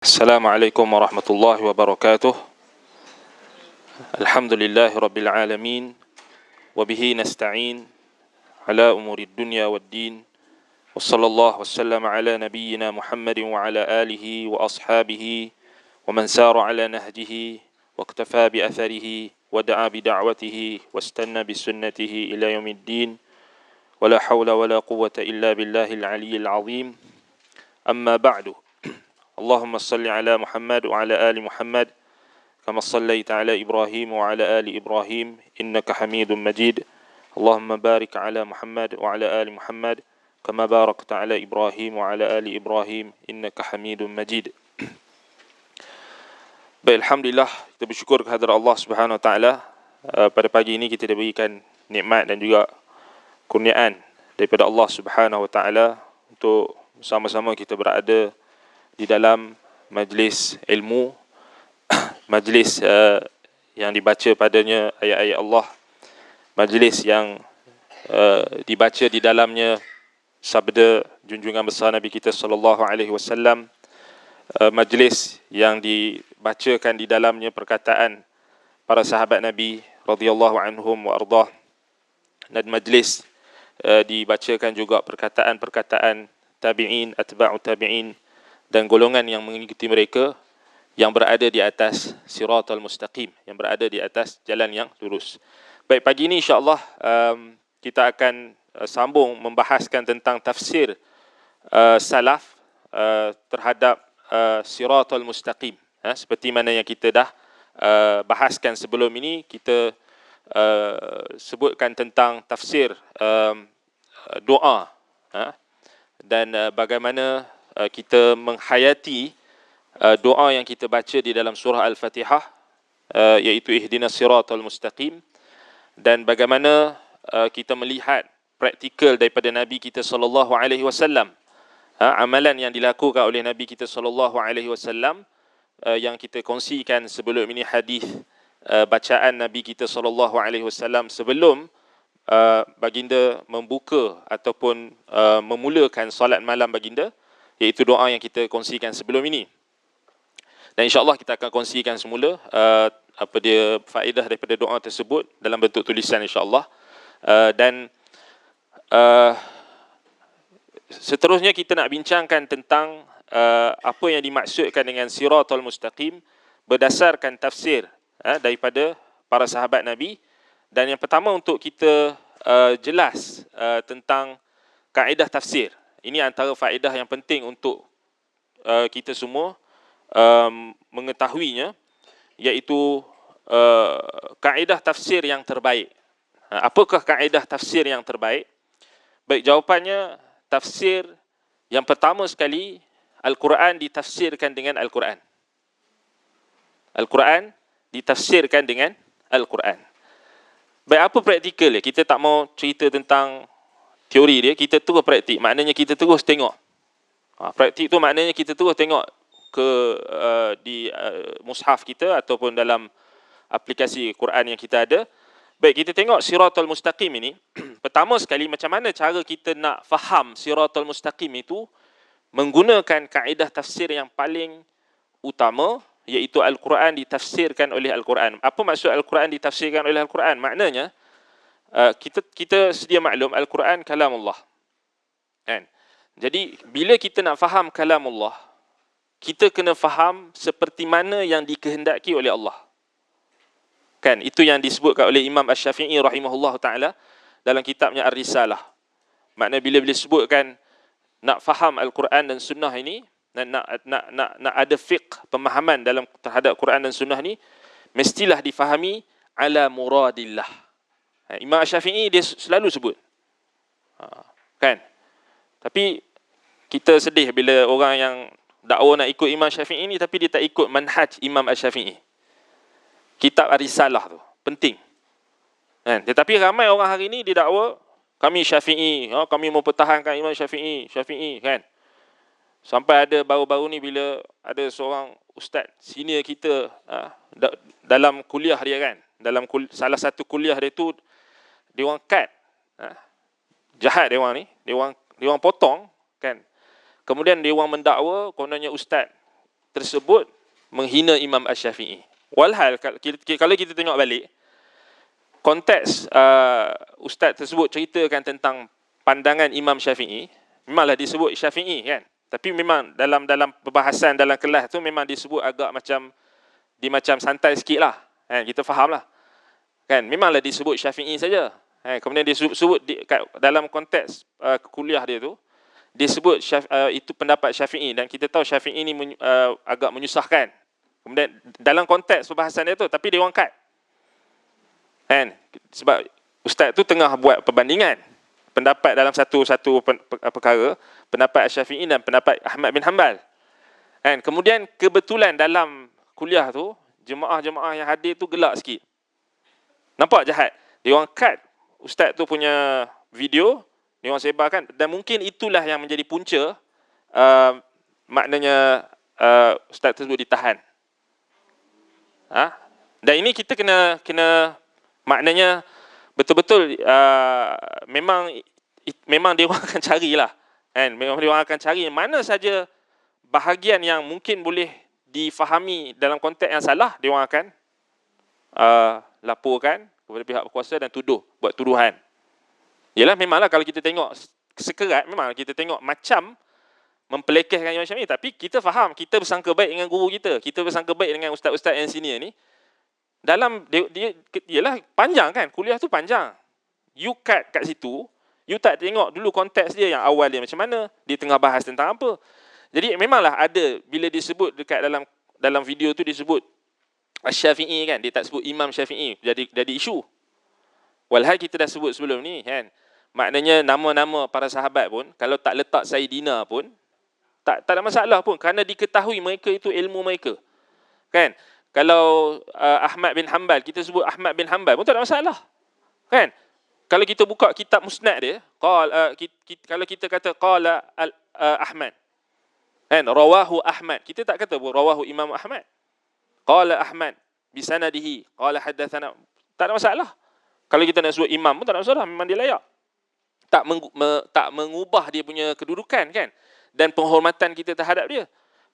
Assalamualaikum warahmatullahi wabarakatuh. Alhamdulillahi rabbil alamin. Wabihi nasta'in ala umurid dunya waddin. Wa sallallahu wasallam ala nabiyyina Muhammadin wa ala alihi wa ashabihi wa man sara ala nahjihi wa iktafa bi atharihi wa da'a bi da'watihi wa istanna bi sunnatihi ila yaumiddin. Wa la hawla wa la quwwata illa billahil aliyyil azim. Amma ba'du. Allahumma salli ala Muhammad wa ala ali Muhammad kama sallaita ala Ibrahim wa ala ali Ibrahim innaka Hamidum Majid. Allahumma barik ala Muhammad wa ala ali Muhammad kama barakta ala Ibrahim wa ala ali Ibrahim innaka Hamidum Majid. Baik, alhamdulillah, kita bersyukur kehadrat Allah Subhanahu wa taala. Pada pagi ini kita diberikan nikmat dan juga kurniaan daripada Allah Subhanahu wa taala untuk sama-sama kita berada di dalam majlis ilmu, majlis yang dibaca padanya ayat-ayat Allah, majlis yang dibaca di dalamnya sabda junjungan besar Nabi kita sallallahu alaihi wasallam, majlis yang dibacakan di dalamnya perkataan para sahabat Nabi radhiyallahu anhum wa ardah, dan majlis dibacakan juga perkataan-perkataan tabi'in, atba'u tabi'in dan golongan yang mengikuti mereka yang berada di atas siratal mustaqim, yang berada di atas jalan yang lurus. Baik, pagi ini insya-Allah kita akan sambung membahaskan tentang tafsir salaf terhadap siratal mustaqim. Seperti mana yang kita dah bahaskan sebelum ini, kita sebutkan tentang tafsir doa dan bagaimana kita menghayati doa yang kita baca di dalam surah Al-Fatihah, iaitu ihdinas siratal mustaqim, dan bagaimana kita melihat praktikal daripada Nabi kita sallallahu alaihi wasallam, amalan yang dilakukan oleh Nabi kita sallallahu alaihi wasallam yang kita kongsikan sebelum ini, hadis bacaan Nabi kita sallallahu alaihi wasallam sebelum baginda membuka ataupun memulakan solat malam baginda, iaitu doa yang kita kongsikan sebelum ini. Dan insya-Allah kita akan kongsikan semula apa dia faedah daripada doa tersebut dalam bentuk tulisan insya-Allah. Dan seterusnya kita nak bincangkan tentang apa yang dimaksudkan dengan siratal mustaqim berdasarkan tafsir daripada para sahabat Nabi. Dan yang pertama, untuk kita jelas tentang kaedah tafsir. Ini antara faedah yang penting untuk kita semua mengetahuinya, iaitu kaedah tafsir yang terbaik. Apakah kaedah tafsir yang terbaik? Baik, jawapannya, tafsir yang pertama sekali, Al-Quran ditafsirkan dengan Al-Quran. Al-Quran ditafsirkan dengan Al-Quran. Baik, apa praktikal dia? Kita tak mau cerita tentang teori dia, kita terus praktik. Maknanya kita terus tengok. Praktik tu maknanya kita terus tengok ke di mushaf kita ataupun dalam aplikasi Quran yang kita ada. Baik, kita tengok siratal mustaqim ini. Pertama sekali, macam mana cara kita nak faham siratal mustaqim itu menggunakan kaedah tafsir yang paling utama, iaitu Al-Quran ditafsirkan oleh Al-Quran. Apa maksud Al-Quran ditafsirkan oleh Al-Quran? Maknanya, kita sedia maklum Al-Quran kalamullah, kan? Jadi bila kita nak faham kalamullah, kita kena faham seperti mana yang dikehendaki oleh Allah, kan? Itu yang disebutkan oleh Imam Asy-Syafi'i rahimahullah taala dalam kitabnya Ar-Risalah. Makna bila sebutkan nak faham Al-Quran dan sunnah ini, nak ada fiqh, pemahaman dalam terhadap Quran dan sunnah ni, mestilah difahami ala muradillah. Imam Syafi'i dia selalu sebut, kan? Tapi kita sedih bila orang yang dakwa nak ikut Imam Syafi'i ni tapi dia tak ikut manhaj Imam Asy-Syafi'i. Kitab Ar-Risalah tu penting, kan? Tetapi ramai orang hari ni dia dakwa kami Syafi'i, kami mau pertahankan Imam Syafi'i, kan? Sampai ada baru-baru ni bila ada seorang ustaz senior kita dalam kuliah dia, kan? Dalam salah satu kuliah dia tu, dia orang cut, jahat dia orang ni, dia orang potong, kan? Kemudian dia orang mendakwa kononnya ustaz tersebut menghina Imam Asy-Syafi'i. Walhal kalau kita tengok balik konteks ustaz tersebut ceritakan tentang pandangan Imam Syafi'i, memanglah disebut Syafi'i kan, tapi memang dalam perbahasan dalam kelas tu memang disebut agak macam santai sikit lah kan, kita faham lah kan, memanglah disebut Syafi'i saja kan. Kemudian disebut dalam konteks kuliah dia tu disebut itu pendapat Syafi'i, dan kita tahu Syafi'i ni agak menyusahkan. Kemudian dalam konteks perbahasan dia tu, tapi dia orang cut kan, sebab ustaz tu tengah buat perbandingan pendapat dalam satu perkara, pendapat Syafi'i dan pendapat Ahmad bin Hanbal kan. Kemudian kebetulan dalam kuliah tu jemaah-jemaah yang hadir tu gelak sikit, nampak jahat, dia orang cut ustaz tu punya video, dia orang sebarkan, dan mungkin itulah yang menjadi punca maknanya ustaz tersebut ditahan. Dan ini kita kena maknanya betul-betul memang dia orang akan carilah kan, memang dia orang akan cari mana saja bahagian yang mungkin boleh difahami dalam konteks yang salah, dia orang akan laporkan kepada pihak berkuasa dan buat tuduhan. Yalah, memanglah kalau kita tengok sekerat, memang kita tengok macam mempelekehkan Imam Syafi'i, tapi kita faham, kita bersangka baik dengan guru kita bersangka baik dengan ustaz-ustaz yang senior ni. Dalam dia ialah panjang kan, kuliah tu panjang. You cut kat situ, you tak tengok dulu konteks dia yang awal dia macam mana, dia tengah bahas tentang apa. Jadi memanglah ada bila disebut dekat dalam video tu disebut Asy-Syafi'i kan, dia tak sebut Imam Syafi'i, jadi isu. Walhal kita dah sebut sebelum ni kan, maknanya nama-nama para sahabat pun kalau tak letak Sayyidina pun tak ada masalah pun, kerana diketahui mereka itu ilmu mereka kan. Kalau Ahmad bin Hanbal, kita sebut Ahmad bin Hanbal pun tak ada masalah kan. Kalau kita buka kitab musnad dia, kalau kita kata qala Ahmad kan, rawahu Ahmad, kita tak kata rawahu Imam Ahmad, qala Ahmad bisanadihi qala hadatsana, tak ada masalah. Kalau kita nak sebut imam pun tak ada masalah, memang dia layak, tak mengubah dia punya kedudukan kan, dan penghormatan kita terhadap dia.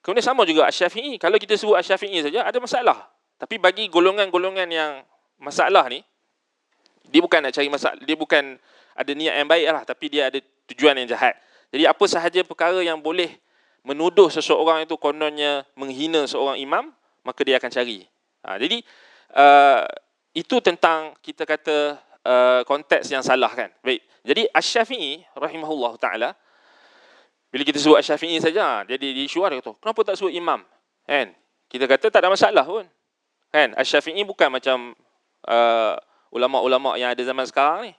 Kemudian sama juga Asy-Syafi'i, kalau kita sebut Asy-Syafi'i saja ada masalah, tapi bagi golongan-golongan yang masalah ni, dia bukan nak cari masalah, dia bukan ada niat yang baik lah, tapi dia ada tujuan yang jahat. Jadi apa sahaja perkara yang boleh menuduh seseorang itu kononnya menghina seorang imam, maka dia akan cari. Jadi itu tentang kita kata konteks yang salah kan. Baik. Jadi Asy-Syafi'i rahimahullah taala, bila kita sebut Asy-Syafi'i saja, jadi di isu dia kata, kenapa tak sebut imam? Kan? Kita kata tak ada masalah pun. Kan? Asy-Syafi'i bukan macam ulama-ulama yang ada zaman sekarang ni.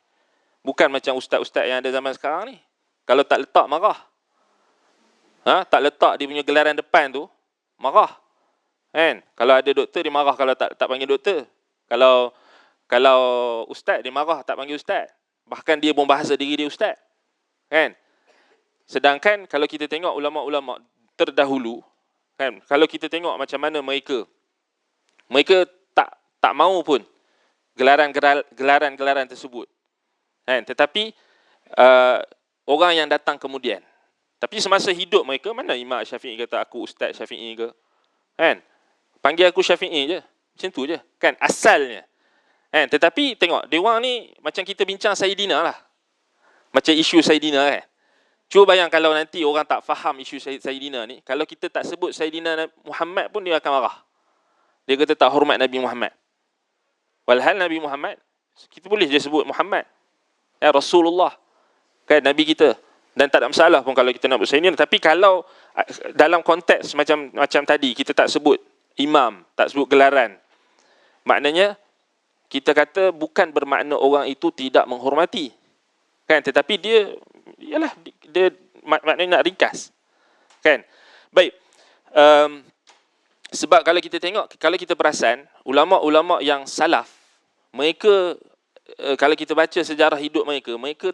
Bukan macam ustaz-ustaz yang ada zaman sekarang ni. Kalau tak letak marah. Tak letak dia punya gelaran depan tu, marah. Kan? Kalau ada doktor dia marah kalau tak panggil doktor. Kalau ustaz dia marah tak panggil ustaz. Bahkan dia pun bahasa diri dia ustaz. Kan? Sedangkan kalau kita tengok ulama-ulama terdahulu kan, kalau kita tengok macam mana mereka tak mahu pun gelaran tersebut kan, tetapi orang yang datang kemudian, tapi semasa hidup mereka, mana Imam Syafi'i kata aku ustaz Syafi'i ke kan, panggil aku Syafi'i je, macam tu je kan asalnya kan. Tetapi tengok dia orang ni, macam kita bincang Sayyidina lah, macam isu Sayyidina kan. Cuba bayang kalau nanti orang tak faham isu Sayyidina ni, kalau kita tak sebut Sayyidina Muhammad pun dia akan marah. Dia kata tak hormat Nabi Muhammad. Walhal Nabi Muhammad, kita boleh je sebut Muhammad. Ya Rasulullah. Kan Nabi kita. Dan tak ada masalah pun kalau kita nak sebut Sayyidina. Tapi kalau dalam konteks macam tadi, kita tak sebut imam, tak sebut gelaran, maknanya kita kata bukan bermakna orang itu tidak menghormati. Kan, tetapi dia maknanya nak ringkas. Kan? Baik. Sebab kalau kita tengok, kalau kita perasan, ulama-ulama yang salaf, mereka kalau kita baca sejarah hidup mereka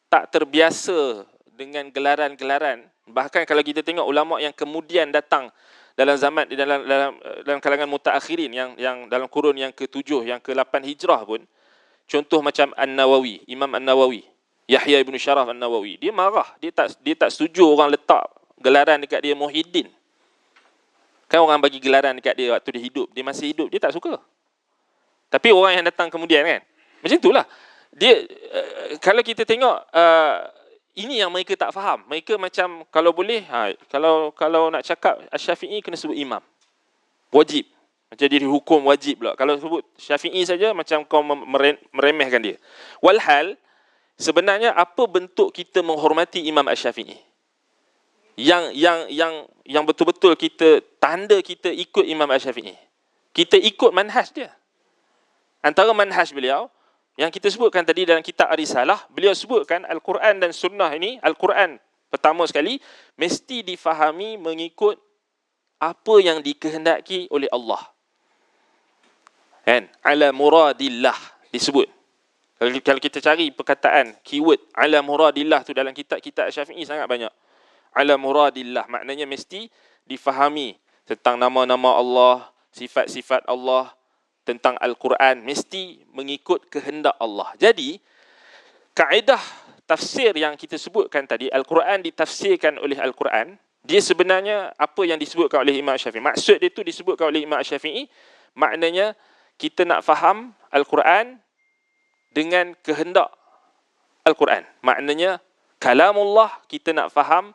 tak terbiasa dengan gelaran-gelaran. Bahkan kalau kita tengok ulama yang kemudian datang dalam zaman dalam kalangan mutaakhirin yang dalam kurun yang ke-7, yang ke-8 Hijrah pun, contoh macam An-Nawawi, Imam An-Nawawi, Yahya ibn Sharaf An-Nawawi, dia marah, dia tak setuju orang letak gelaran dekat dia Muhyiddin. Kan orang bagi gelaran dekat dia waktu dia hidup. Dia masih hidup, dia tak suka. Tapi orang yang datang kemudian kan, macam itulah. Dia, kalau kita tengok, ini yang mereka tak faham. Mereka macam, kalau boleh, kalau nak cakap Syafi'i kena sebut imam. Wajib. Macam dia dihukum wajib pula. Kalau sebut Syafi'i saja, macam kau meremehkan dia. Walhal, sebenarnya apa bentuk kita menghormati Imam Asy-Syafi'i? Yang betul-betul kita, tanda kita ikut Imam Asy-Syafi'i. Kita ikut manhaj dia. Antara manhaj beliau, yang kita sebutkan tadi dalam kitab Ar-Risalah, beliau sebutkan Al-Quran dan Sunnah ini, Al-Quran pertama sekali, mesti difahami mengikut apa yang dikehendaki oleh Allah. Kan? Ala muradillah disebut. Kalau kita cari perkataan, keyword ala muradillah tu dalam kitab-kitab Syafi'i sangat banyak. Ala muradillah, maknanya mesti difahami tentang nama-nama Allah, sifat-sifat Allah, tentang Al-Quran, mesti mengikut kehendak Allah. Jadi, kaedah tafsir yang kita sebutkan tadi, Al-Quran ditafsirkan oleh Al-Quran, dia sebenarnya apa yang disebutkan oleh Imam Syafi'i. Maksud dia tu disebutkan oleh Imam Syafi'i, maknanya kita nak faham Al-Quran dengan kehendak Al-Quran. Maknanya, kalamullah kita nak faham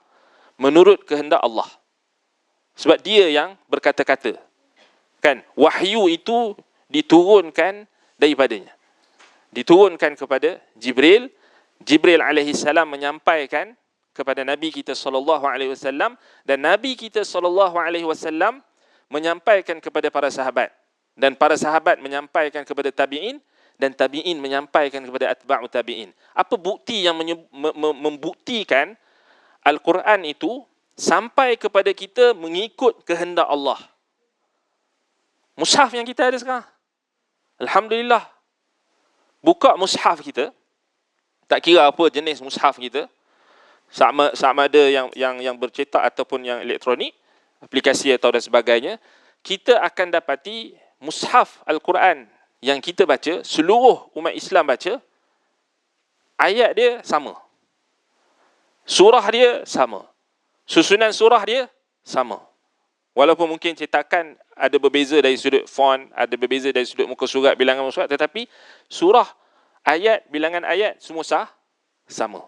menurut kehendak Allah. Sebab dia yang berkata-kata. Kan? Wahyu itu diturunkan daripadanya. Diturunkan kepada Jibril. Jibril alaihi salam menyampaikan kepada Nabi kita sallallahu alaihi wasallam, dan Nabi kita sallallahu alaihi wasallam menyampaikan kepada para sahabat, dan para sahabat menyampaikan kepada tabi'in, dan tabi'in menyampaikan kepada atba'u tabi'in. Apa bukti yang membuktikan Al-Quran itu sampai kepada kita mengikut kehendak Allah? Mushaf yang kita ada sekarang. Alhamdulillah. Buka mushaf kita, tak kira apa jenis mushaf kita, sama ada yang bercetak ataupun yang elektronik, aplikasi atau dan sebagainya, kita akan dapati mushaf Al-Quran yang kita baca, seluruh umat Islam baca, ayat dia sama. Surah dia sama. Susunan surah dia sama. Walaupun mungkin cetakan ada berbeza dari sudut font, ada berbeza dari sudut muka surat, bilangan muka surat, tetapi surah, ayat, bilangan ayat semua sama.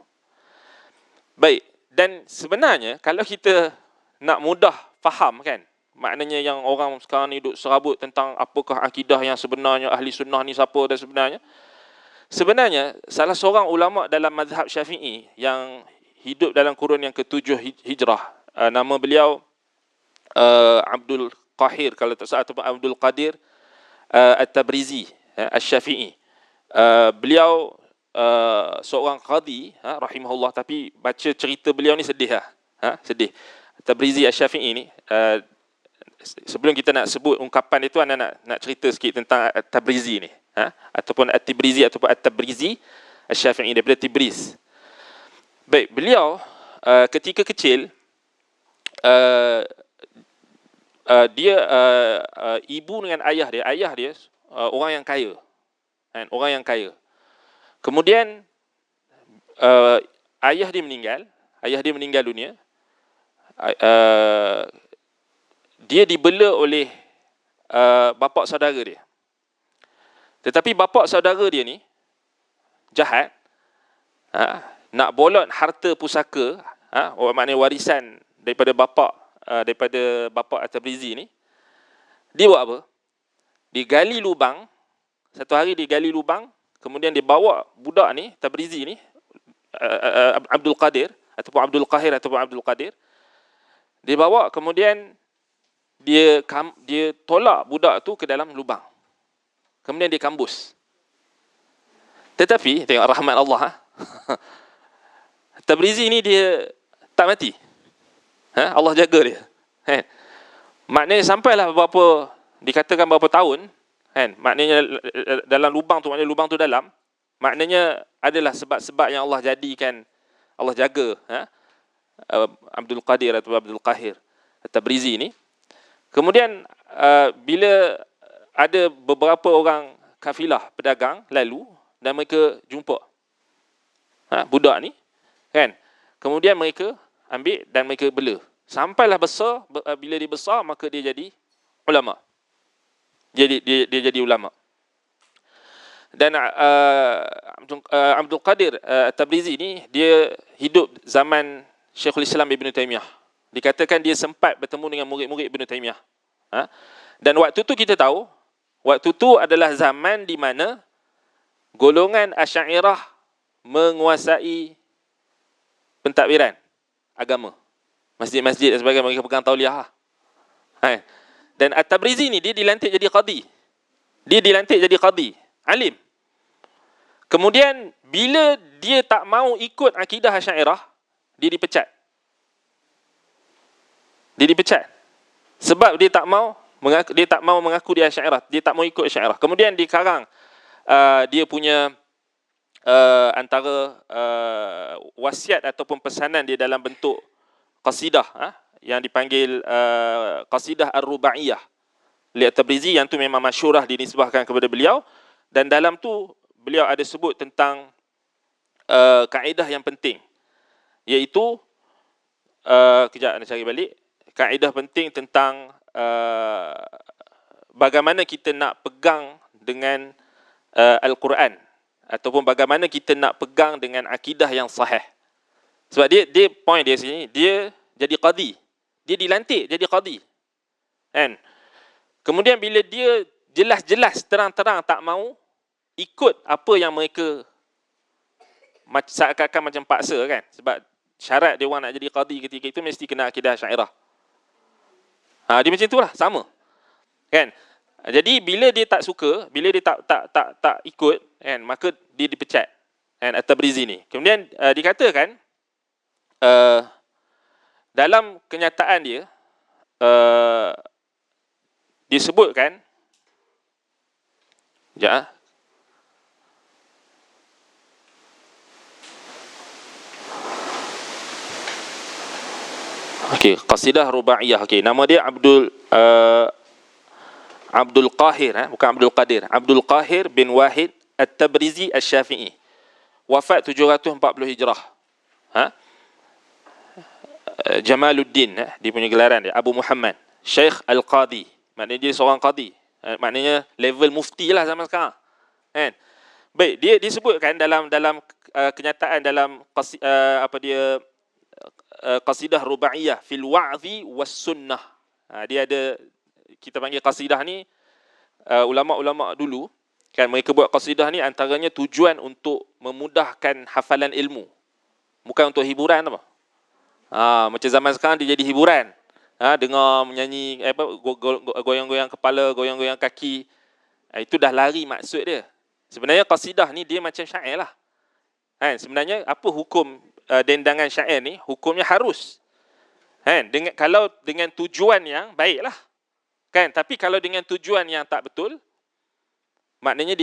Baik, dan sebenarnya kalau kita nak mudah faham kan, maknanya yang orang sekarang ni duk serabut tentang apakah akidah yang sebenarnya, ahli sunnah ni siapa dan sebenarnya salah seorang ulama dalam mazhab Syafi'i yang hidup dalam kurun yang ke-7 Hijrah, nama beliau Abdul Qahir kalau tak salah, ataupun Abdul Qadir At-Tabrizi Asy-Syafi'i. Beliau seorang qadi, rahimahullah, tapi baca cerita beliau ni sedih sedih. Tabrizi Asy-Syafi'i ni, sebelum kita nak sebut ungkapan itu, anda nak cerita sikit tentang At-Tabrizi ni, ataupun At-Tibrizi ataupun At-Tabrizi Asy-Syafi'i daripada Tibriz. Baik, beliau ketika kecil, dia ibu dengan ayah dia orang yang kaya, orang yang kaya. Kemudian ayah dia meninggal dunia. Dia dibela oleh bapa saudara dia. Tetapi bapa saudara dia ni jahat, nak bolot harta pusaka, maknanya warisan daripada bapa At-Tabrizi ni. Dia buat apa? Dia gali lubang. Satu hari dia gali lubang, kemudian dia bawa budak ni, Tabrizi ni, Abdul Qadir ataupun Abdul Qahir ataupun Abdul Qadir. Dia bawa, kemudian dia tolak budak tu ke dalam lubang. Kemudian dia kambus. Tetapi tengok rahmat Allah, Tabrizi ni dia tak mati. Allah jaga dia. Maknanya sampailah dikatakan berapa tahun, maknanya dalam lubang tu, maknanya lubang tu dalam, maknanya adalah sebab-sebab yang Allah jadikan, Allah jaga Abdul Qadir atau Abdul Qahir At-Tabrizi ni. Kemudian bila ada beberapa orang kafilah pedagang lalu dan mereka jumpa budak ni, kan, kemudian mereka ambil dan mereka bela Sampailah besar, bila dia besar maka dia jadi ulama. Dia jadi ulama. Dan Abdul Qadir Tabrizi ni dia hidup zaman Syekhul Islam Ibn Taymiyah. Dikatakan dia sempat bertemu dengan murid-murid Ibn Taymiyah. Dan waktu tu kita tahu, waktu tu adalah zaman di mana golongan Asy'ariyah menguasai pentadbiran agama. Masjid-masjid dan sebagainya, mereka pegang tauliah. Dan At-Tabrizi ni dia dilantik jadi qadi. Dia dilantik jadi qadi, alim. Kemudian bila dia tak mau ikut akidah Asy'ariyah, dia dipecat. Dia dipecat. Sebab dia tak mau mengaku dia Asy'ariyah, dia tak mau ikut Asy'ariyah. Kemudian dikarang dia punya antara wasiat ataupun pesanan dia dalam bentuk qasidah yang dipanggil qasidah Ar-Rubaiyah li At-Tabrizi, yang tu memang masyhurah dinisbahkan kepada beliau. Dan dalam tu beliau ada sebut tentang kaedah yang penting, iaitu kejap nak cari balik, kaedah penting tentang bagaimana kita nak pegang dengan Al-Quran, ataupun bagaimana kita nak pegang dengan akidah yang sahih. Sebab dia point dia sini, dia jadi qadi. Dia dilantik jadi qadi. Kan? Kemudian bila dia jelas-jelas terang-terang tak mau ikut apa yang mereka seakan-akan macam paksa kan. Sebab syarat dia orang nak jadi qadi ketika itu mesti kena akidah Asy'ariyah. Dia macam itulah, sama. Kan? Jadi bila dia tak suka, bila dia tak ikut, kan, maka dia dipecat. Kan, At-Tabrizi ni. Kemudian dikatakan dalam kenyataan dia disebutkan qasidah Rubaiyah. Nama dia Abdul Qahir, bukan Abdul Qadir. Abdul Qahir bin Wahid At-Tabrizi Asy-Syafi'i. Wafat 740 Hijrah. Jamaluddin, dia punya gelaran dia, Abu Muhammad, Syekh Al-Qadi. Maknanya dia seorang qadi. Maknanya level mufti lah zaman sekarang. Kan? Baik, dia disebutkan dalam kenyataan dalam qasidah Rubaiyah fil wa'zi was sunnah. Dia ada, kita panggil qasidah ni, ulama-ulama dulu kan, mereka buat qasidah ni antaranya tujuan untuk memudahkan hafalan ilmu, bukan untuk hiburan apa. Macam zaman sekarang dia jadi hiburan. Dengar menyanyi goyang-goyang kepala, goyang-goyang kaki. Itu dah lari maksud dia. Sebenarnya qasidah ni dia macam syair lah. Kan? Sebenarnya apa hukum dendangan syair ni? Hukumnya harus. Kan? Kalau dengan tujuan yang baik lah. Kan? Tapi kalau dengan tujuan yang tak betul, maknanya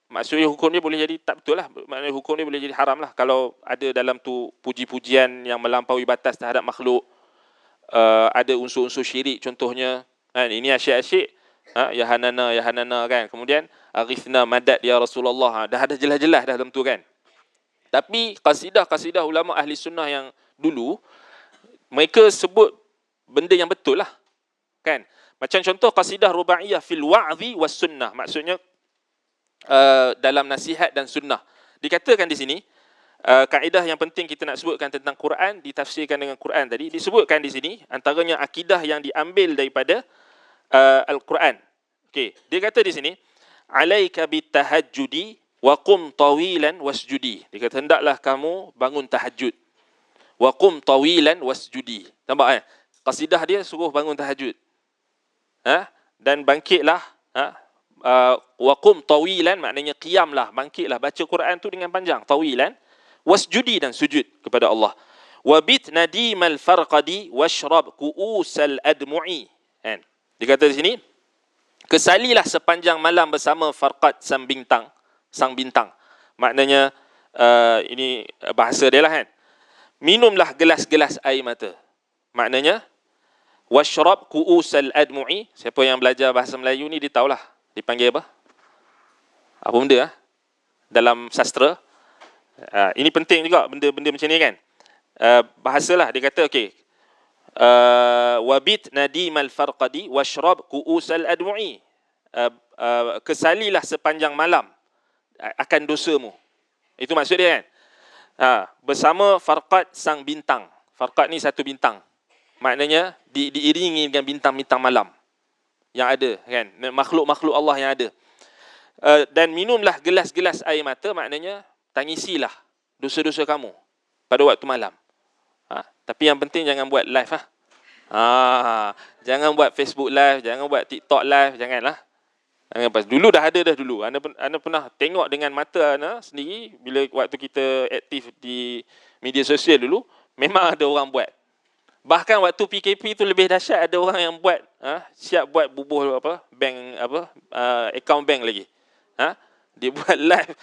maksudnya hukum dia boleh jadi tak betul lah. Maknanya hukum dia boleh jadi haram lah. Kalau ada dalam tu puji-pujian yang melampaui batas terhadap makhluk, ada unsur-unsur syirik contohnya. Kan? Ini asyik-asyik. Ya Hanana kan. Kemudian Arifna madad ya Rasulullah. Dah ada jelas-jelas dah dalam tu kan. Tapi qasidah ulama ahli sunnah yang dulu, mereka sebut benda yang betul lah. Kan? Macam contoh qasidah Rubaiyah fil wa'zi was sunnah. Maksudnya dalam nasihat dan sunnah. Dikatakan di sini, kaedah yang penting kita nak sebutkan tentang Quran, ditafsirkan dengan Quran tadi, disebutkan di sini, antaranya akidah yang diambil daripada Al-Quran. Dia kata di sini, alaika bitahajjudi wa qum tawilan wasjudi. Dia kata hendaklah kamu bangun tahajud. Wa qum tawilan wasjudi. Nampak qasidah dia suruh bangun tahajud. Dan bangkitlah, wa qum tawilan maknanya qiyamlah, bangkitlah, baca Quran tu dengan panjang, tawilan, wasjudi dan sujud kepada Allah. Wa bit nadimal farqadi washrab ku'usal admu'i. Kan? Dia kata di sini, kesalilah sepanjang malam bersama farqad sang bintang. Maknanya ini bahasa dia lah kan. Minumlah gelas-gelas air mata. Maknanya washrab ku'usal admu'i. Siapa yang belajar bahasa Melayu ni dia tahulah dipanggil apa? Apa benda dalam sastra. Ini penting juga benda-benda macam ni kan. Bahasalah dia kata wabit nadimal farqadi washrab ku'usal admu'i. Kesalilah sepanjang malam akan dosamu. Itu maksud dia kan? Bersama farqad sang bintang. Farqad ni satu bintang. Maknanya diiringi dengan bintang-bintang malam yang ada kan, makhluk-makhluk Allah yang ada. Dan minumlah gelas-gelas air mata, maknanya tangisilah dosa-dosa kamu pada waktu malam. Tapi yang penting jangan buat live jangan buat Facebook live, jangan buat TikTok live, janganlah. Dulu dah ada dah dulu. Anda pernah tengok dengan mata anda sendiri bila waktu kita aktif di media sosial dulu, memang ada orang buat. Bahkan waktu PKP tu lebih dahsyat, ada orang yang buat siap buat bubuh bank account bank lagi. Dia buat live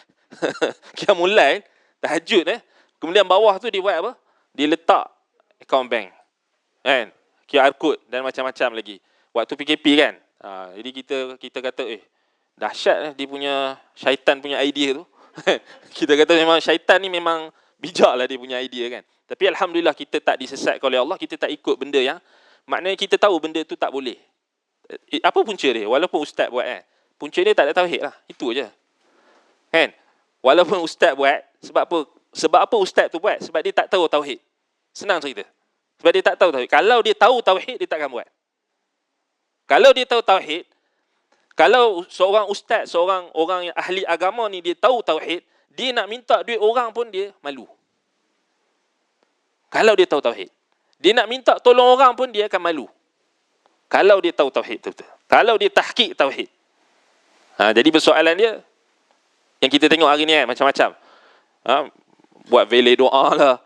qiyamul lail, tahajud kemudian bawah tu dia buat apa? Dia letak account bank. Kan? QR code dan macam-macam lagi. Waktu PKP kan. Jadi kita kata dahsyat dia punya syaitan punya idea tu. Kita kata memang syaitan ni memang bijaklah dia punya idea kan. Tapi alhamdulillah kita tak disesatkan oleh Allah, kita tak ikut benda yang maknanya kita tahu benda tu tak boleh. Apa punca dia? Walaupun ustaz buat punca dia tak ada tauhid lah. Itu aja. Kan? Walaupun ustaz buat, sebab apa? Sebab apa ustaz tu buat? Sebab dia tak tahu tauhid. Senang cerita. Sebab dia tak tahu tauhid. Kalau dia tahu tauhid, dia takkan buat. Kalau dia tahu tauhid, kalau seorang ustaz, seorang orang yang ahli agama ni dia tahu tauhid, dia nak minta duit orang pun dia malu. Kalau dia tahu tauhid. Dia nak minta tolong orang pun dia akan malu. Kalau dia tahu tauhid betul-betul. Kalau dia tahqiq tauhid. Jadi persoalan dia yang kita tengok hari ni macam-macam. Buat vele doa lah.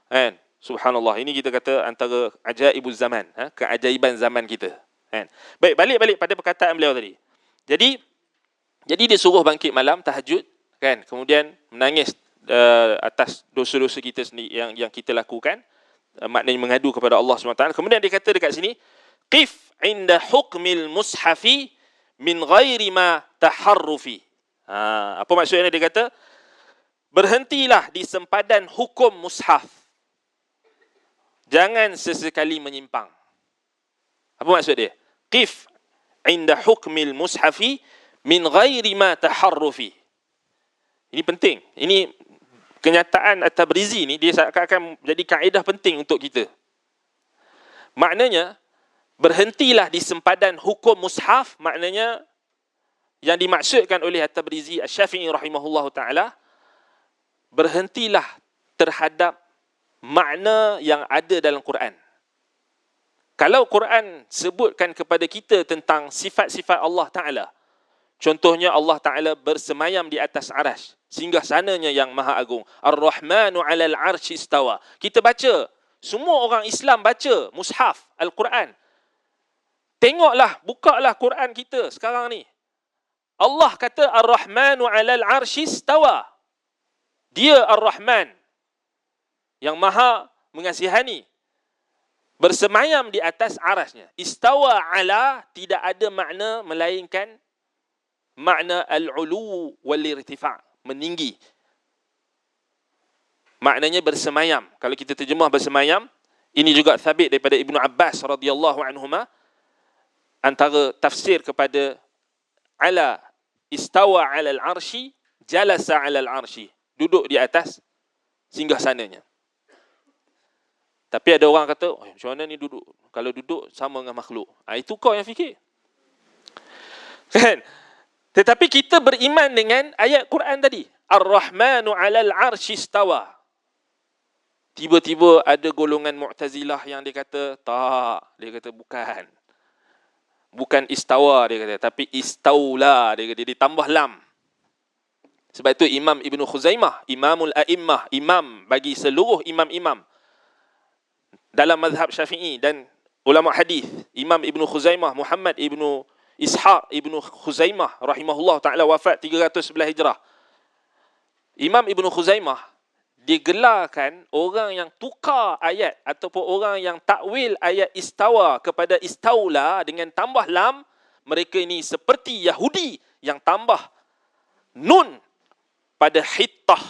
Kan? Subhanallah. Ini kita kata antara ajaibuz zaman. Keajaiban zaman kita. Kan? Baik, balik pada perkataan beliau tadi. Jadi dia suruh bangkit malam, tahajud. Kan? Kemudian menangis atas dosa-dosa kita sendiri yang kita lakukan, maknanya mengadu kepada Allah SWT. Kemudian dia kata dekat sini, qif inda hukmil mushafi min ghairi ma taharrufi. Apa maksudnya? Dia kata berhentilah di sempadan hukum mushaf, jangan sesekali menyimpang. Apa maksud dia? Qif inda hukmil mushafi min ghairi ma taharrufi. Ini penting. Ini kenyataan At-Tabrizi ni dia akan jadi kaedah penting untuk kita. Maknanya berhentilah di sempadan hukum mushaf, maknanya yang dimaksudkan oleh At-Tabrizi Asy-Syafi'i rahimahullahu taala, berhentilah terhadap makna yang ada dalam Quran. Kalau Quran sebutkan kepada kita tentang sifat-sifat Allah taala, contohnya Allah taala bersemayam di atas arasy, singgah sananya yang maha agung. Ar-Rahmanu 'alal 'arsy istawa. Kita baca, semua orang Islam baca mushaf Al-Quran. Tengoklah, bukalah Quran kita sekarang ni. Allah kata Ar-Rahmanu 'alal 'arsy istawa. Dia Ar-Rahman yang maha mengasihani, bersemayam di atas arasnya. Istawa 'ala tidak ada makna melainkan makna al-ulu wal-irtifa', meninggi. Maknanya bersemayam. Kalau kita terjemah bersemayam, ini juga sabit daripada Ibnu Abbas radhiyallahu anhuma, antara tafsir kepada ala, istawa 'ala al-'arsy, jalasa 'ala al-'arsy, duduk di atas singgasananya. Tapi ada orang kata, macam mana ni duduk? Kalau duduk sama dengan makhluk. Itu kau yang fikir. Kan? Tetapi kita beriman dengan ayat Quran tadi. Ar-Rahmanu 'alal 'arsy istawa. Tiba-tiba ada golongan Mu'tazilah yang dia kata, tak. Dia kata bukan. Bukan istawa dia kata, tapi istaula dia kata, dia tambah lam. Sebab itu Imam Ibn Khuzaimah, Imamul A'immah, imam bagi seluruh imam-imam dalam mazhab Syafi'i dan ulama hadis, Imam Ibn Khuzaimah, Muhammad Ibn Ishaq Ibn Khuzaimah rahimahullah ta'ala, wafat 311 Hijrah. Imam Ibn Khuzaimah digelarkan orang yang tukar ayat ataupun orang yang takwil ayat istawa kepada istaula dengan tambah lam. Mereka ini seperti Yahudi yang tambah nun pada hittah.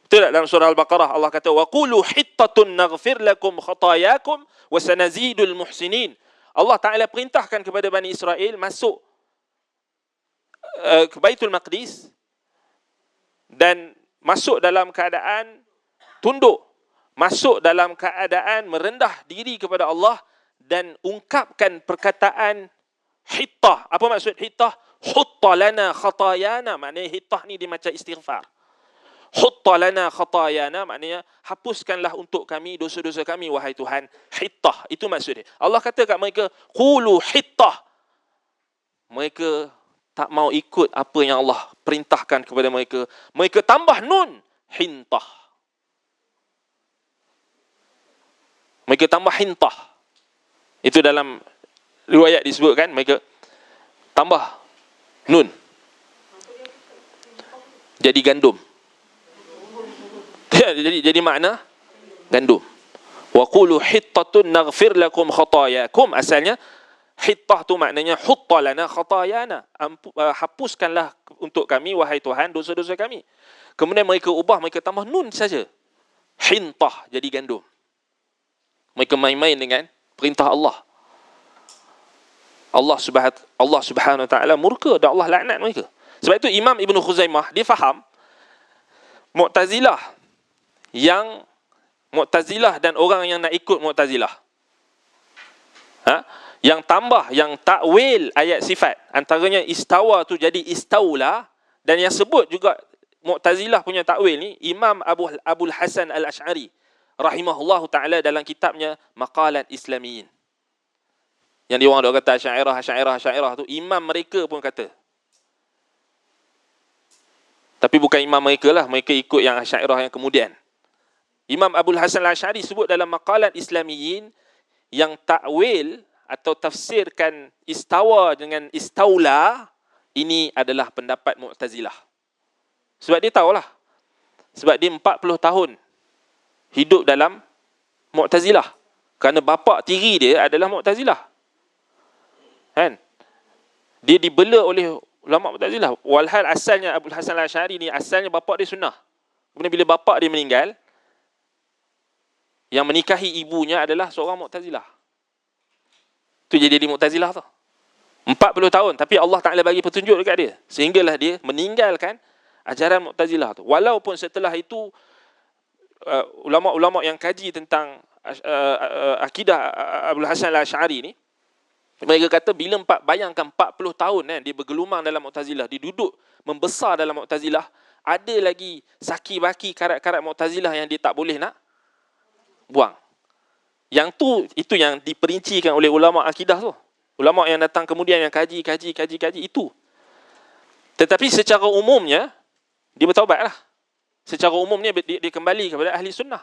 Betul Betul tak dalam surah Al-Baqarah Allah kata wa qulu hittatun naghfir lakum khatayakum wa sanazidul muhsinin. Allah Taala perintahkan kepada Bani Israel masuk ke Baitul Maqdis dan masuk dalam keadaan tunduk, masuk dalam keadaan merendah diri kepada Allah dan ungkapkan perkataan hittah. Apa maksud hittah? Hutta lana khatayana, maknanya hittah ni dia macam istighfar. Hutta lana khatayana maknanya hapuskanlah untuk kami dosa-dosa kami wahai Tuhan. Hittah itu maksudnya. Allah kata kat mereka qulu hittah. Mereka tak mau ikut apa yang Allah perintahkan kepada mereka. Mereka tambah nun, hintah. Mereka tambah hintah. Itu dalam riwayat disebutkan mereka tambah nun. Jadi gandum. Jadi makna gandum. Wa qulu hittatun naghfir lakum khatayakum. Asalnya hittah tu maknanya hutta lana khatayana. Hapuskanlah untuk kami wahai Tuhan dosa-dosa kami. Kemudian mereka ubah, mereka tambah nun saja. Hintah, jadi gandum. Mereka main-main dengan perintah Allah. Allah Subhanahu Wa Taala murka dan Allah laknat mereka. Sebab itu Imam Ibn Khuzaimah dia faham Mu'tazilah dan orang yang nak ikut Mu'tazilah. Yang tambah, yang takwil ayat sifat. Antaranya istawa tu jadi istaula. Dan yang sebut juga Mu'tazilah punya takwil ni, Imam Abul Hasan Al-Ash'ari rahimahullahu ta'ala dalam kitabnya Maqalat Islamiyin. Yang dia orang kata Asy'ariyah tu, imam mereka pun kata. Tapi bukan imam mereka lah, mereka ikut yang Asy'ariyah yang kemudian. Imam Abul Hasan Al-Ash'ari sebut dalam Maqalat Islamiyin yang takwil atau tafsirkan istawa dengan istaula, ini adalah pendapat Mu'tazilah. Sebab dia tahulah. Sebab dia 40 tahun hidup dalam Mu'tazilah. Kerana bapa tiri dia adalah Mu'tazilah. Kan? Dia dibela oleh ulama Mu'tazilah. Walhal asalnya Abul Hasan Al-Ash'ari ni asalnya bapa dia sunnah. Kemudian bila bapa dia meninggal, yang menikahi ibunya adalah seorang Mu'tazilah. Tu jadi Mu'tazilah tu. 40 tahun tapi Allah Taala bagi petunjuk dekat dia sehinggalah dia meninggalkan ajaran Mu'tazilah tu. Walaupun setelah itu ulama-ulama yang kaji tentang akidah Abul Hasan Al-Ash'ari ni, mereka kata bila bayangkan 40 tahun dia bergelumang dalam Mu'tazilah, dia duduk membesar dalam Mu'tazilah, ada lagi saki baki karat-karat Mu'tazilah yang dia tak boleh nak buang. Yang tu, itu yang diperincikan oleh ulama akidah tu. Ulama yang datang kemudian yang kaji itu. Tetapi secara umumnya dia bertaubatlah. Secara umumnya dia kembali kepada ahli sunnah.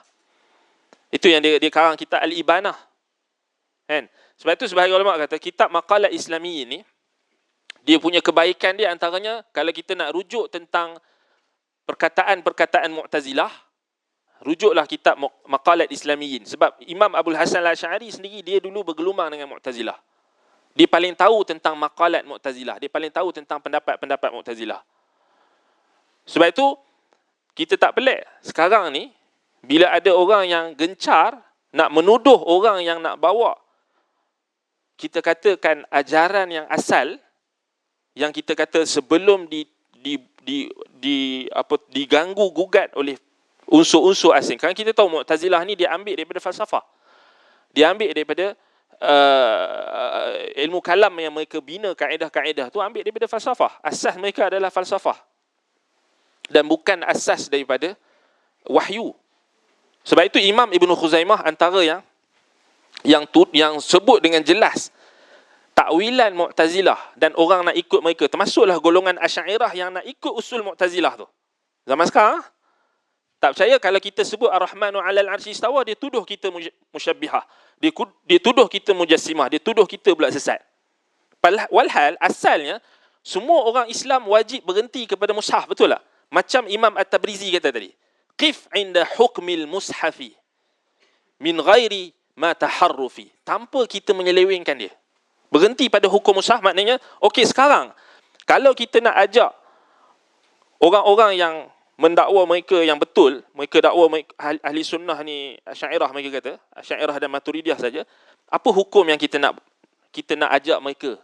Itu yang dia karang kitab Al-Ibanah. Kan? Sebab itu sebahagian ulama kata kitab Maqalat Islamiyin ni, dia punya kebaikan dia antaranya kalau kita nak rujuk tentang perkataan-perkataan Mu'tazilah, rujuklah kitab Maqalat Islamiyin. Sebab Imam Abul Hasan Al-Ash'ari sendiri dia dulu bergelumang dengan Mu'tazilah. Dia paling tahu tentang maqalat Mu'tazilah. Dia paling tahu tentang pendapat-pendapat Mu'tazilah. Sebab itu kita tak pelik sekarang ni bila ada orang yang gencar nak menuduh orang yang nak bawa, kita katakan ajaran yang asal, yang kita kata sebelum diganggu gugat oleh unsur-unsur asing. Kerana kita tahu Mu'tazilah ni dia ambil daripada falsafah. Dia ambil daripada ilmu kalam yang mereka bina kaedah-kaedah tu ambil daripada falsafah. Asas mereka adalah falsafah. Dan bukan asas daripada wahyu. Sebab itu Imam Ibn Khuzaimah antara yang sebut dengan jelas takwilan Mu'tazilah dan orang nak ikut mereka, termasuklah golongan Asy'ariyah yang nak ikut usul Mu'tazilah tu. Zaman sekarang tak percaya kalau kita sebut Ar-Rahmanu 'alal 'arsy istawa, dia tuduh kita musyabbihah. Dia tuduh kita mujassimah, dia tuduh kita pula sesat. Walhal asalnya semua orang Islam wajib berhenti kepada mushaf, betul tak? Macam Imam At-Tabrizi kata tadi, qif 'inda hukmil mushafi min ghairi ma taharrufi, tanpa kita menyelewengkan dia. Berhenti pada hukum mushaf maknanya okey sekarang kalau kita nak ajak orang-orang yang mendakwa mereka yang betul, mereka dakwa ahli sunnah ni Asy'ariyah, mereka kata Asy'ariyah dan Maturidiyah saja, apa hukum yang kita nak ajak mereka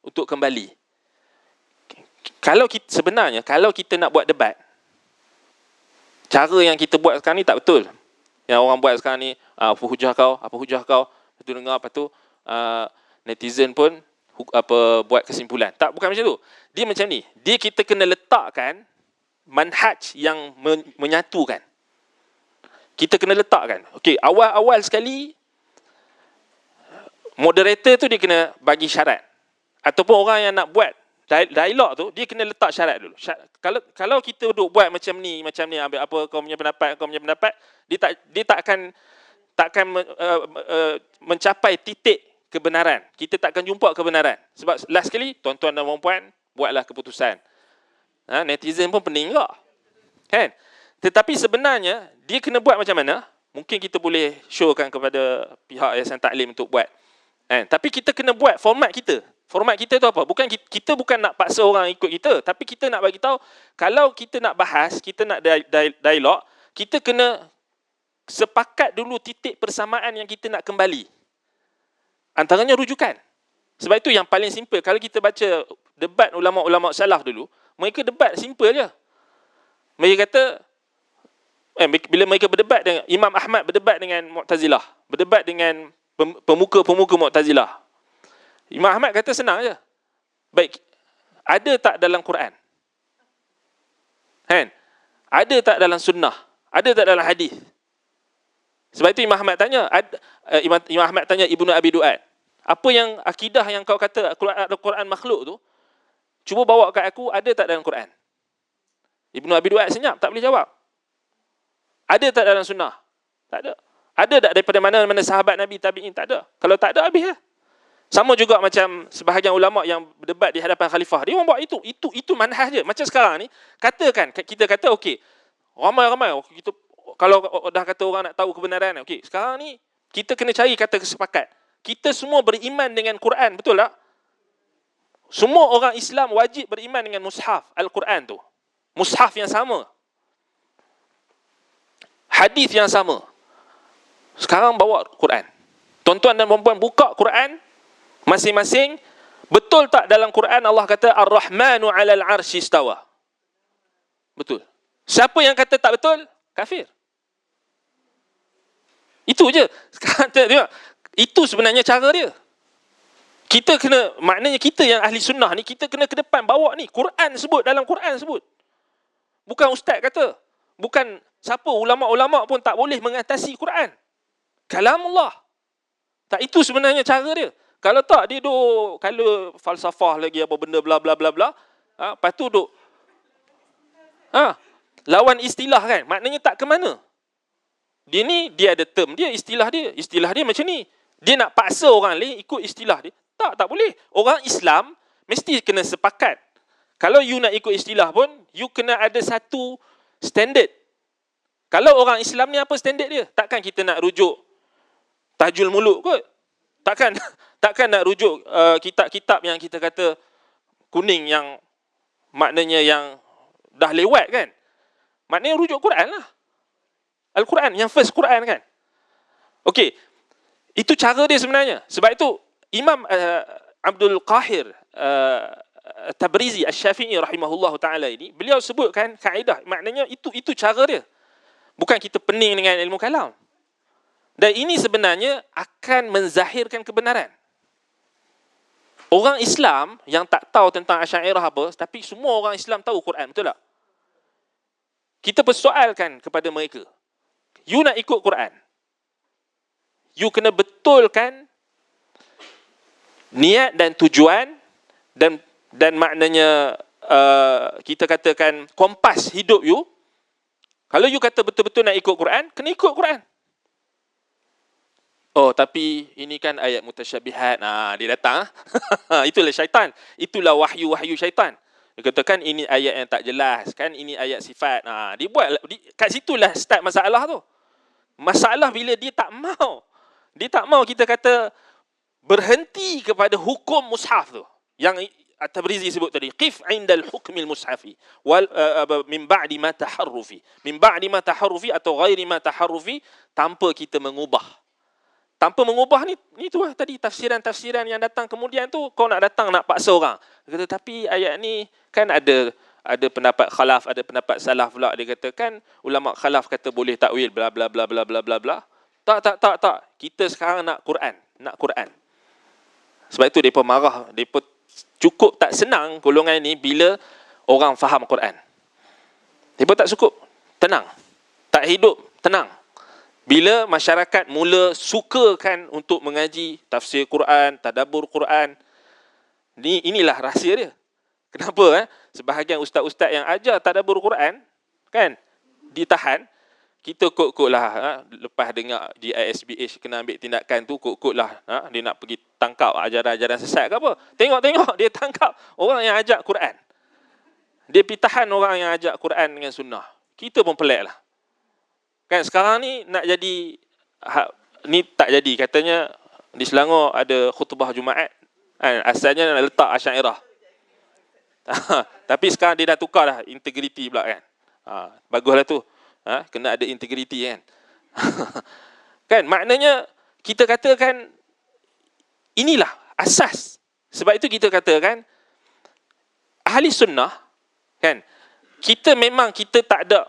untuk kembali? Sebenarnya kalau kita nak buat debat, cara yang kita buat sekarang ni tak betul. Yang orang buat sekarang ni, apa hujah kau, lepas tu dengar, lepas tu netizen pun buat kesimpulan. Tak, bukan macam tu. Dia macam ni. Kita kena letakkan manhaj yang menyatukan. Kita kena letakkan. Okey, awal sekali moderator tu dia kena bagi syarat. Ataupun orang yang nak buat dialog tu, dia kena letak syarat dulu. Kalau kita duduk buat macam ni, ambil apa kau punya pendapat, dia takkan mencapai titik kebenaran. Kita takkan jumpa kebenaran. Sebab last sekali, tuan-tuan dan puan-puan, buatlah keputusan. Netizen pun pening juga. Kan? Tetapi sebenarnya, dia kena buat macam mana? Mungkin kita boleh showkan kepada pihak Yayasan Taklim untuk buat. Tapi kita kena buat format kita. Format kita tu apa? Kita bukan nak paksa orang ikut kita, tapi kita nak bagi tahu, kalau kita nak bahas, kita nak dialog, kita kena sepakat dulu titik persamaan yang kita nak kembali. Antaranya rujukan. Sebab itu yang paling simple, kalau kita baca debat ulama-ulama salaf dulu, mereka debat simple je. Mereka kata, bila mereka berdebat dengan Imam Ahmad, berdebat dengan Mu'tazilah, berdebat dengan pemuka-pemuka Mu'tazilah, Imam Ahmad kata senang je. Baik, ada tak dalam Quran? Kan? Ada tak dalam sunnah? Ada tak dalam hadis? Sebab itu Imam Ahmad tanya, Imam Ahmad tanya Ibnu Abi Du'ad, apa yang akidah yang kau kata Al-Quran makhluk tu, cuba bawa kat aku, ada tak dalam Quran? Ibnu Abi Du'ad senyap, tak boleh jawab. Ada tak dalam sunnah? Tak ada. Ada tak daripada mana-mana sahabat Nabi, tabi'in? Tak ada. Kalau tak ada, habis lah. Sama juga macam sebahagian ulama yang berdebat di hadapan khalifah. Dia orang buat itu manhaj je. Macam sekarang ni, kita kata okey, ramai-ramai kita, kalau dah kata orang nak tahu kebenaran, okey, sekarang ni kita kena cari kata kesepakat. Kita semua beriman dengan Quran, betul tak? Semua orang Islam wajib beriman dengan mushaf Al-Quran tu. Mushaf yang sama. Hadis yang sama. Sekarang bawa Quran. Tuan-tuan dan puan-puan buka Quran masing-masing. Betul tak dalam Quran Allah kata Ar-Rahmanu 'alal 'arsy istawa? Betul. Siapa yang kata tak betul? Kafir. Itu je. Sekarang tengok. Itu sebenarnya cara dia. Kita kena, maknanya kita yang ahli sunnah ni, kita kena ke depan bawa ni. Quran sebut, dalam Quran sebut. Bukan ustaz kata. Bukan siapa, ulama-ulama pun tak boleh mengatasi Quran. Kalamullah. Tak, itu sebenarnya cara dia. Kalau tak, dia duk kalau falsafah lagi apa benda bla bla bla bla. Lepas tu duk lawan istilah kan. Maknanya tak ke mana. Dia ni, dia ada term dia, istilah dia. Istilah dia macam ni. Dia nak paksa orang lain ikut istilah dia. Tak boleh. Orang Islam mesti kena sepakat. Kalau you nak ikut istilah pun, you kena ada satu standard. Kalau orang Islam ni apa standard dia? Takkan kita nak rujuk Tajul Muluk kot. Takkan nak rujuk kitab-kitab yang kita kata kuning yang maknanya yang dah lewat kan. Maknanya rujuk Quran lah. Al-Quran, yang first Quran kan. Okey. Itu cara dia sebenarnya. Sebab itu Imam Abdul Qahir Tabrizi Asy-Syafi'i rahimahullahu taala ini, beliau sebutkan kaedah, maknanya itu cara dia. Bukan kita pening dengan ilmu kalam. Dan ini sebenarnya akan menzahirkan kebenaran. Orang Islam yang tak tahu tentang Asy'ariyah apa, tapi semua orang Islam tahu Quran, betul tak? Kita persoalkan kepada mereka. You nak ikut Quran, you kena betulkan niat dan tujuan dan maknanya kita katakan kompas hidup you. Kalau you kata betul-betul nak ikut Quran, kena ikut Quran. Oh, tapi ini kan ayat mutasyabihat. Dia datang. Itulah syaitan. Itulah wahyu-wahyu syaitan. Dia katakan ini ayat yang tak jelas. Kan ini ayat sifat. Dia buat. Kat situlah start masalah tu. Masalah bila dia tak mau. Dia tak mau kita kata berhenti kepada hukum mushaf tu. Yang At-Tabrizi sebut tadi, qif 'indal hukmil mushafi wal min ba'di ma taharrufi. Min ba'di ma taharrufi atau ghairi ma taharrufi, tanpa kita mengubah. Tanpa mengubah ni tu lah tadi tafsiran-tafsiran yang datang kemudian tu, kau nak datang nak paksa orang. Dia kata tapi ayat ni kan ada pendapat khalaf, ada pendapat salaf pula. Dia kata kan ulama khalaf kata boleh takwil bla bla bla bla bla bla bla. Tak. Kita sekarang nak Quran. Sebab itu depa marah, depa cukup tak senang golongan ni bila orang faham Quran. Depa tak cukup tenang. Tak hidup tenang. Bila masyarakat mula sukakan untuk mengaji tafsir Quran, tadabbur Quran, inilah rahsia dia. Kenapa? Sebahagian ustaz-ustaz yang ajar tadabbur Quran, kan, ditahan. Kita kot-kot lah, lepas dengar di ISBH kena ambil tindakan tu, kot-kot lah, dia nak pergi tangkap ajaran-ajaran sesat ke apa. Tengok dia tangkap orang yang ajak Quran. Dia pergi tahan orang yang ajak Quran dengan sunnah. Kita pun pelik lah. Kan sekarang ni nak jadi, ni tak jadi. Katanya di Selangor ada khutbah Jumaat, kan, asalnya nak letak Asy'ariyah. Tapi sekarang dia dah tukar dah, integriti pula kan. Baguslah tu. Kena ada integriti kan. Kan maknanya kita katakan inilah asas. Sebab itu kita katakan ahli sunnah, kan, kita memang kita tak ada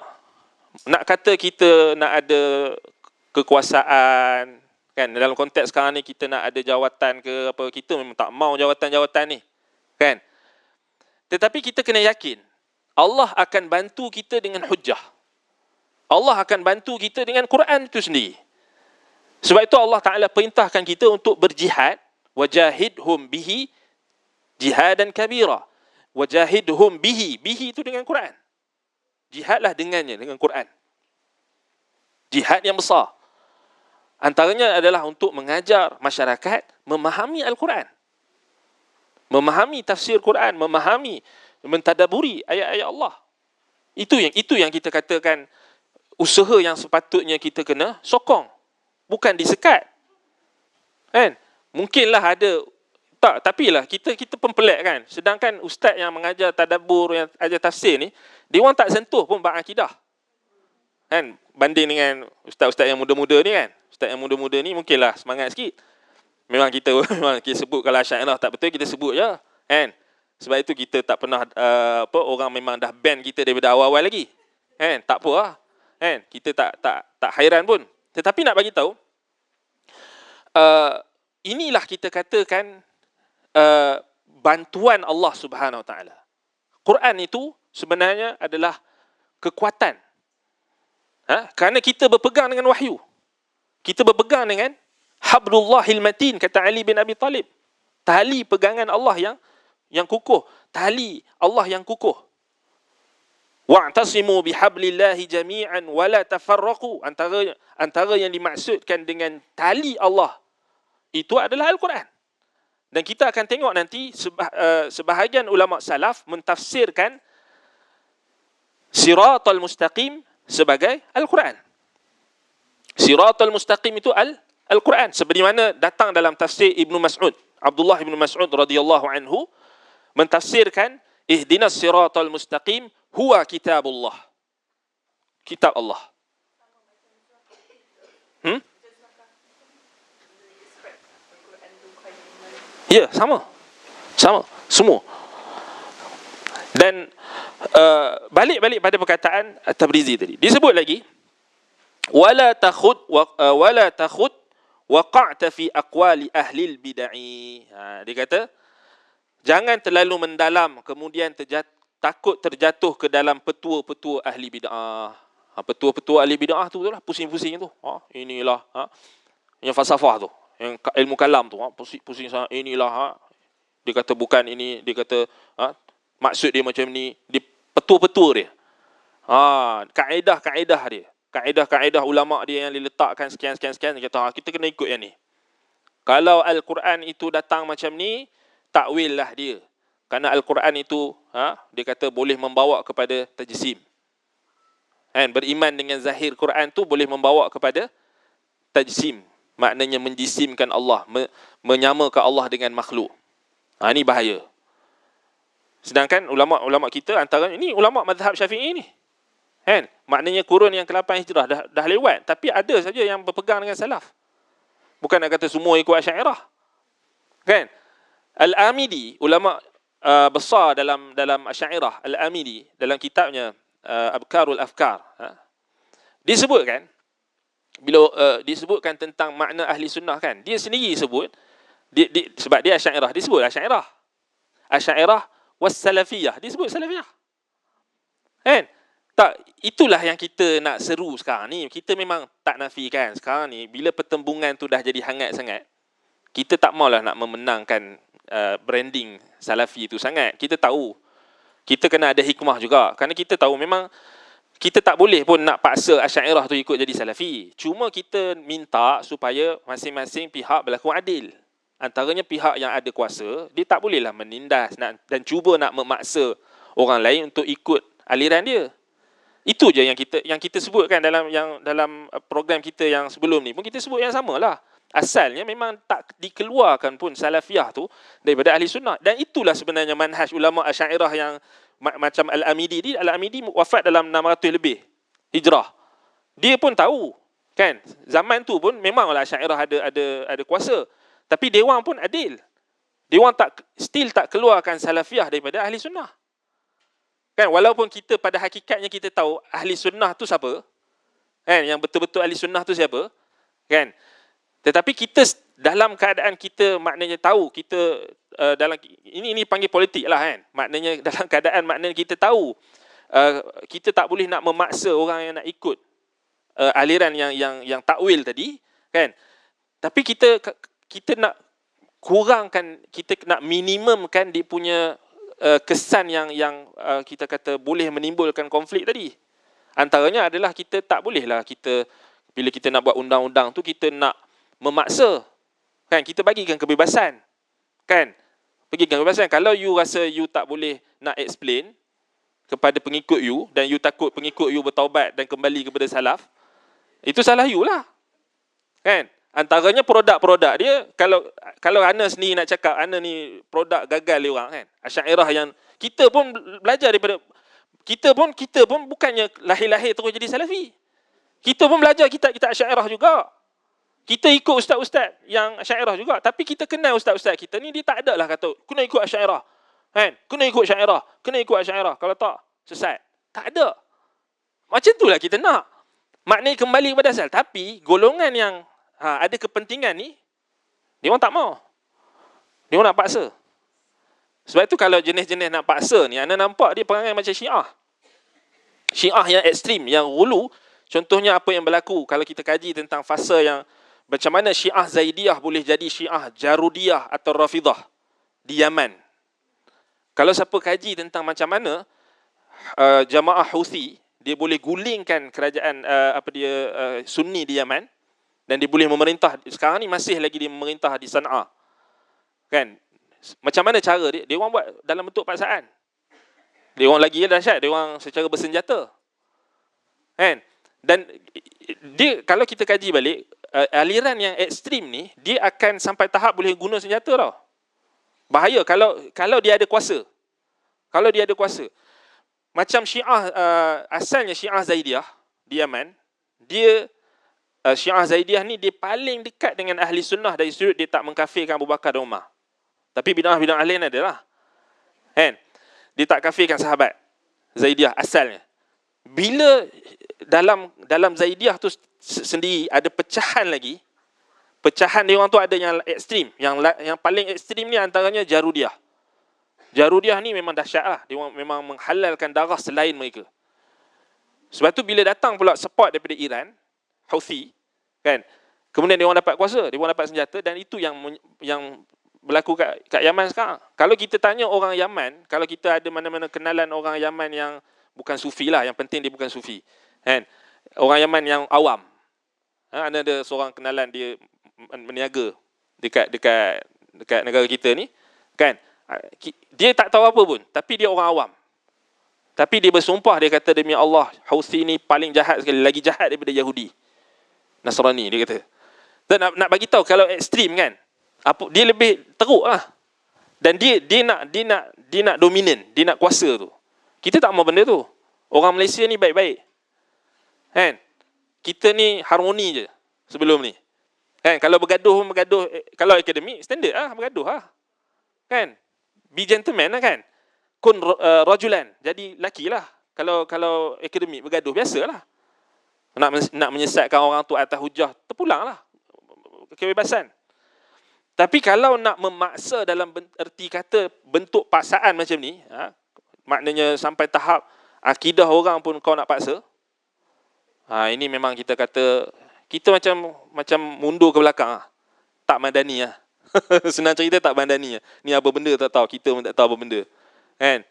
nak kata kita nak ada kekuasaan, kan, dalam konteks sekarang ni kita nak ada jawatan ke apa, kita memang tak mau jawatan-jawatan ni, kan. Tetapi kita kena yakin Allah akan bantu kita dengan hujjah. Allah akan bantu kita dengan Quran itu sendiri. Sebab itu Allah Ta'ala perintahkan kita untuk berjihad. Wajahidhum bihi jihadan kabira. Wajahidhum bihi. Bihi itu dengan Quran. Jihadlah dengannya, dengan Quran. Jihad yang besar. Antaranya adalah untuk mengajar masyarakat memahami Al-Quran. Memahami tafsir Quran. Memahami, mentadaburi ayat-ayat Allah. Itu yang kita katakan usaha yang sepatutnya kita kena sokong, bukan disekat, kan? Mungkinlah ada tak, tapi lah kita pun pelik, kan. Sedangkan ustaz yang mengajar tadabbur, yang ajar tafsir ni, dia orang tak sentuh pun bab akidah, kan, banding dengan ustaz-ustaz yang muda-muda ni, kan. Ustaz yang muda-muda ni mungkinlah semangat sikit. Memang kita sebut kalau Asy'ariyah tak betul, kita sebut je, kan. Sebab itu kita tak pernah orang memang dah ban kita daripada awal-awal lagi, kan. Tak apa lah, kan, kita tak hairan pun. Tetapi nak bagi tahu, inilah kita katakan bantuan Allah Subhanahu Wa Taala. Quran itu sebenarnya adalah kekuatan. Kerana kita berpegang dengan wahyu. Kita berpegang dengan hablullahil matin, kata Ali bin Abi Talib. Tali pegangan Allah yang kukuh. Tali Allah yang kukuh. Wa'tasimu bihablillahi jami'an wala tafarraqu. Antara yang dimaksudkan dengan tali Allah itu adalah Al-Quran. Dan kita akan tengok nanti sebahagian ulama salaf mentafsirkan Siratal Mustaqim sebagai Al-Quran. Siratal Mustaqim itu Al-Quran. Seperti mana datang dalam tafsir Ibnu Mas'ud. Abdullah Ibnu Mas'ud radhiyallahu anhu mentafsirkan ihdinas siratal mustaqim huwa kitabullah. Kitab Allah. Ya, sama. Semua. Dan balik pada perkataan At-Tabrizi tadi. Disebut lagi wala takhud waqa'ta fi aqwali ahli al-bid'ah. Dia kata jangan terlalu mendalam kemudian takut terjatuh ke dalam petua-petua ahli bid'ah. Petua-petua ahli bid'ah tu lah pusing-pusing tu. Inilah yang falsafah tu, yang ilmu kalam tu, pusing sangat. Inilah dia kata bukan ini, dia kata maksud dia macam ni, dia petua-petua dia. Kaedah-kaedah dia. Kaedah-kaedah ulama dia yang diletakkan sekian. Dia kata kita kena ikut yang ni. Kalau Al-Quran itu datang macam ni, takwil lah dia. Kerana Al-Quran itu dia kata boleh membawa kepada tajsim. Beriman dengan zahir Quran tu boleh membawa kepada tajsim. Maknanya menjisimkan Allah, menyamakan Allah dengan makhluk. Ini bahaya. Sedangkan ulama-ulama kita antara ini ulama mazhab Syafi'i ni. Kan? Maknanya kurun yang ke-8 Hijrah dah lewat, tapi ada saja yang berpegang dengan salaf. Bukan nak kata semua ikut Asy'ariyah. Kan? Al-Amidi, ulama besar dalam Asy'ariyah, Al-Amidi dalam kitabnya Abkarul Afkar, disebutkan bila disebutkan tentang makna ahli sunnah kan, dia sendiri sebut sebab dia Asy'ariyah, disebut Asy'ariyah was salafiyah, disebut salafiyah. Kan? Tak, itulah yang kita nak seru sekarang ni. Kita memang tak nafikan sekarang ni bila pertembungan tu dah jadi hangat sangat. Kita tak maulah nak memenangkan branding salafi tu sangat. Kita tahu kita kena ada hikmah juga. Kerana kita tahu memang kita tak boleh pun nak paksa Asy'ariyah tu ikut jadi salafi. Cuma kita minta supaya masing-masing pihak berlaku adil. Antaranya pihak yang ada kuasa, dia tak bolehlah menindas dan cuba nak memaksa orang lain untuk ikut aliran dia. Itu je yang kita sebutkan dalam program kita yang sebelum ni pun kita sebut yang samalah. Asalnya memang tak dikeluarkan pun salafiyah tu daripada ahli sunnah, dan itulah sebenarnya manhaj ulama Asy'ariyah yang macam Al-Amidi. Al-Amidi wafat dalam 600 lebih Hijrah. Dia pun tahu kan, zaman tu pun memanglah Asy'ariyah ada kuasa, tapi dewan pun adil. Dewan still tak keluarkan salafiyah daripada ahli sunnah. Kan, walaupun kita pada hakikatnya kita tahu ahli sunnah tu siapa, kan, yang betul-betul ahli sunnah tu siapa, kan, tetapi kita dalam keadaan kita maknanya tahu kita dalam ini panggil politik lah kan, maknanya dalam keadaan maknanya kita tahu kita tak boleh nak memaksa orang yang nak ikut aliran yang takwil tadi, kan, tapi kita nak kurangkan, kita nak minimumkan dia punya kesan yang kita kata boleh menimbulkan konflik tadi. Antaranya adalah kita tak bolehlah bila kita nak buat undang-undang tu kita nak memaksa. Kan, kita bagikan kebebasan. Kan? Bagikan kebebasan. Kalau you rasa you tak boleh nak explain kepada pengikut you dan you takut pengikut you bertaubat dan kembali kepada salaf, itu salah you lah. Kan? Antaranya produk-produk dia, kalau Ana sendiri nak cakap Ana ni produk gagal dia orang kan. Asy'ariyah yang kita pun belajar daripada kita pun bukannya lahir-lahir terus jadi salafi. Kita pun belajar kita Asy'ariyah juga. Kita ikut ustaz-ustaz yang Asy'ariyah juga, tapi kita kenal ustaz-ustaz kita ni dia tak ada lah kata kena ikut Asy'ariyah. Kan? Kena ikut Asy'ariyah, kena ikut Asy'ariyah. Kalau tak sesat. Tak ada. Macam itulah kita nak. Maknanya kembali kepada asal, tapi golongan yang ada kepentingan ni, dia orang tak mau. Dia orang nak paksa. Sebab itu kalau jenis-jenis nak paksa ni, anda nampak dia perangai macam Syiah. Syiah yang ekstrim, yang ghulu. Contohnya apa yang berlaku kalau kita kaji tentang fasa yang macam mana Syiah Zaidiyah boleh jadi Syiah Jarudiyah atau Rafidah di Yaman. Kalau siapa kaji tentang macam mana jamaah Houthi dia boleh gulingkan kerajaan Sunni di Yaman, dan dia boleh memerintah. Sekarang ni masih lagi dia memerintah di Sana'a. Kan? Macam mana cara dia? Dia orang buat dalam bentuk paksaan. Dia orang lagi dahsyat, dia orang secara bersenjata. Kan? Dan dia kalau kita kaji balik, aliran yang ekstrim ni, dia akan sampai tahap boleh guna senjata tau. Bahaya kalau dia ada kuasa. Kalau dia ada kuasa. Macam Syiah, asalnya Syiah Zaidiyah di Yaman, dia Syiah Zaidiyah ni dia paling dekat dengan ahli sunnah dari sudut dia tak mengkafirkan Abu Bakar dan Umar. Tapi bid'ah lain adalah. Kan? Dia tak kafirkan sahabat Zaidiyah asalnya. Bila dalam Zaidiyah tu sendiri ada pecahan lagi. Pecahan dia orang tu ada yang ekstrim. Yang paling ekstrim ni antaranya Jarudiyah. Jarudiyah ni memang dahsyat lah. Dia orang memang menghalalkan darah selain mereka. Sebab tu bila datang pula support daripada Iran, Houthi, kan? Kemudian dia orang dapat kuasa, dia orang dapat senjata, dan itu yang berlaku kat Yaman sekarang. Kalau kita tanya orang Yaman, kalau kita ada mana-mana kenalan orang Yaman yang bukan sufi lah, yang penting dia bukan sufi, kan? Orang Yaman yang awam. Ada seorang kenalan dia meniaga dekat negara kita ni, kan? Dia tak tahu apa pun, tapi dia orang awam. Tapi dia bersumpah, dia kata demi Allah, Houthi ni paling jahat sekali, lagi jahat daripada Yahudi Nasrani, dia kata. Dan nak bagi tahu kalau ekstrim kan, dia lebih teruk lah. Dan dia nak dominan, dia nak kuasa tu. Kita tak mau benda tu. Orang Malaysia ni baik-baik. Kan? Kita ni harmoni je sebelum ni. Kan? Kalau bergaduh, kalau akademik, standard lah, bergaduh lah. Kan? Be gentleman lah kan? Kun rajulan, jadi laki lah. Kalau akademik bergaduh, biasalah. Nak menyesatkan orang tu atas hujah, terpulang lah. Kebebasan. Tapi kalau nak memaksa dalam erti kata bentuk paksaan macam ni, maknanya sampai tahap akidah orang pun kau nak paksa, ini memang kita kata, kita macam mundur ke belakang. Tak madani lah. Senang cerita tak madani lah. Ni apa benda tak tahu, kita pun tak tahu apa benda. Kan?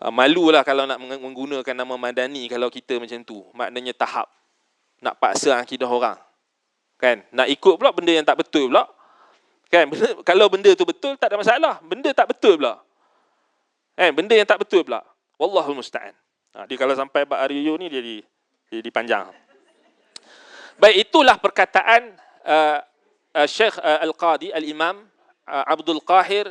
Malulah kalau nak menggunakan nama madani kalau kita macam tu. Maknanya tahap. Nak paksa akidah orang. Kan? Nak ikut pula benda yang tak betul pula. Kan? Kalau benda tu betul, tak ada masalah. Benda tak betul pula. Kan? Benda yang tak betul pula. Wallahul musta'an. Dia kalau sampai bab Ariyo ni, dia panjang. Baik, itulah perkataan Syekh Al-Qadi, Al-Imam Abdul Qahir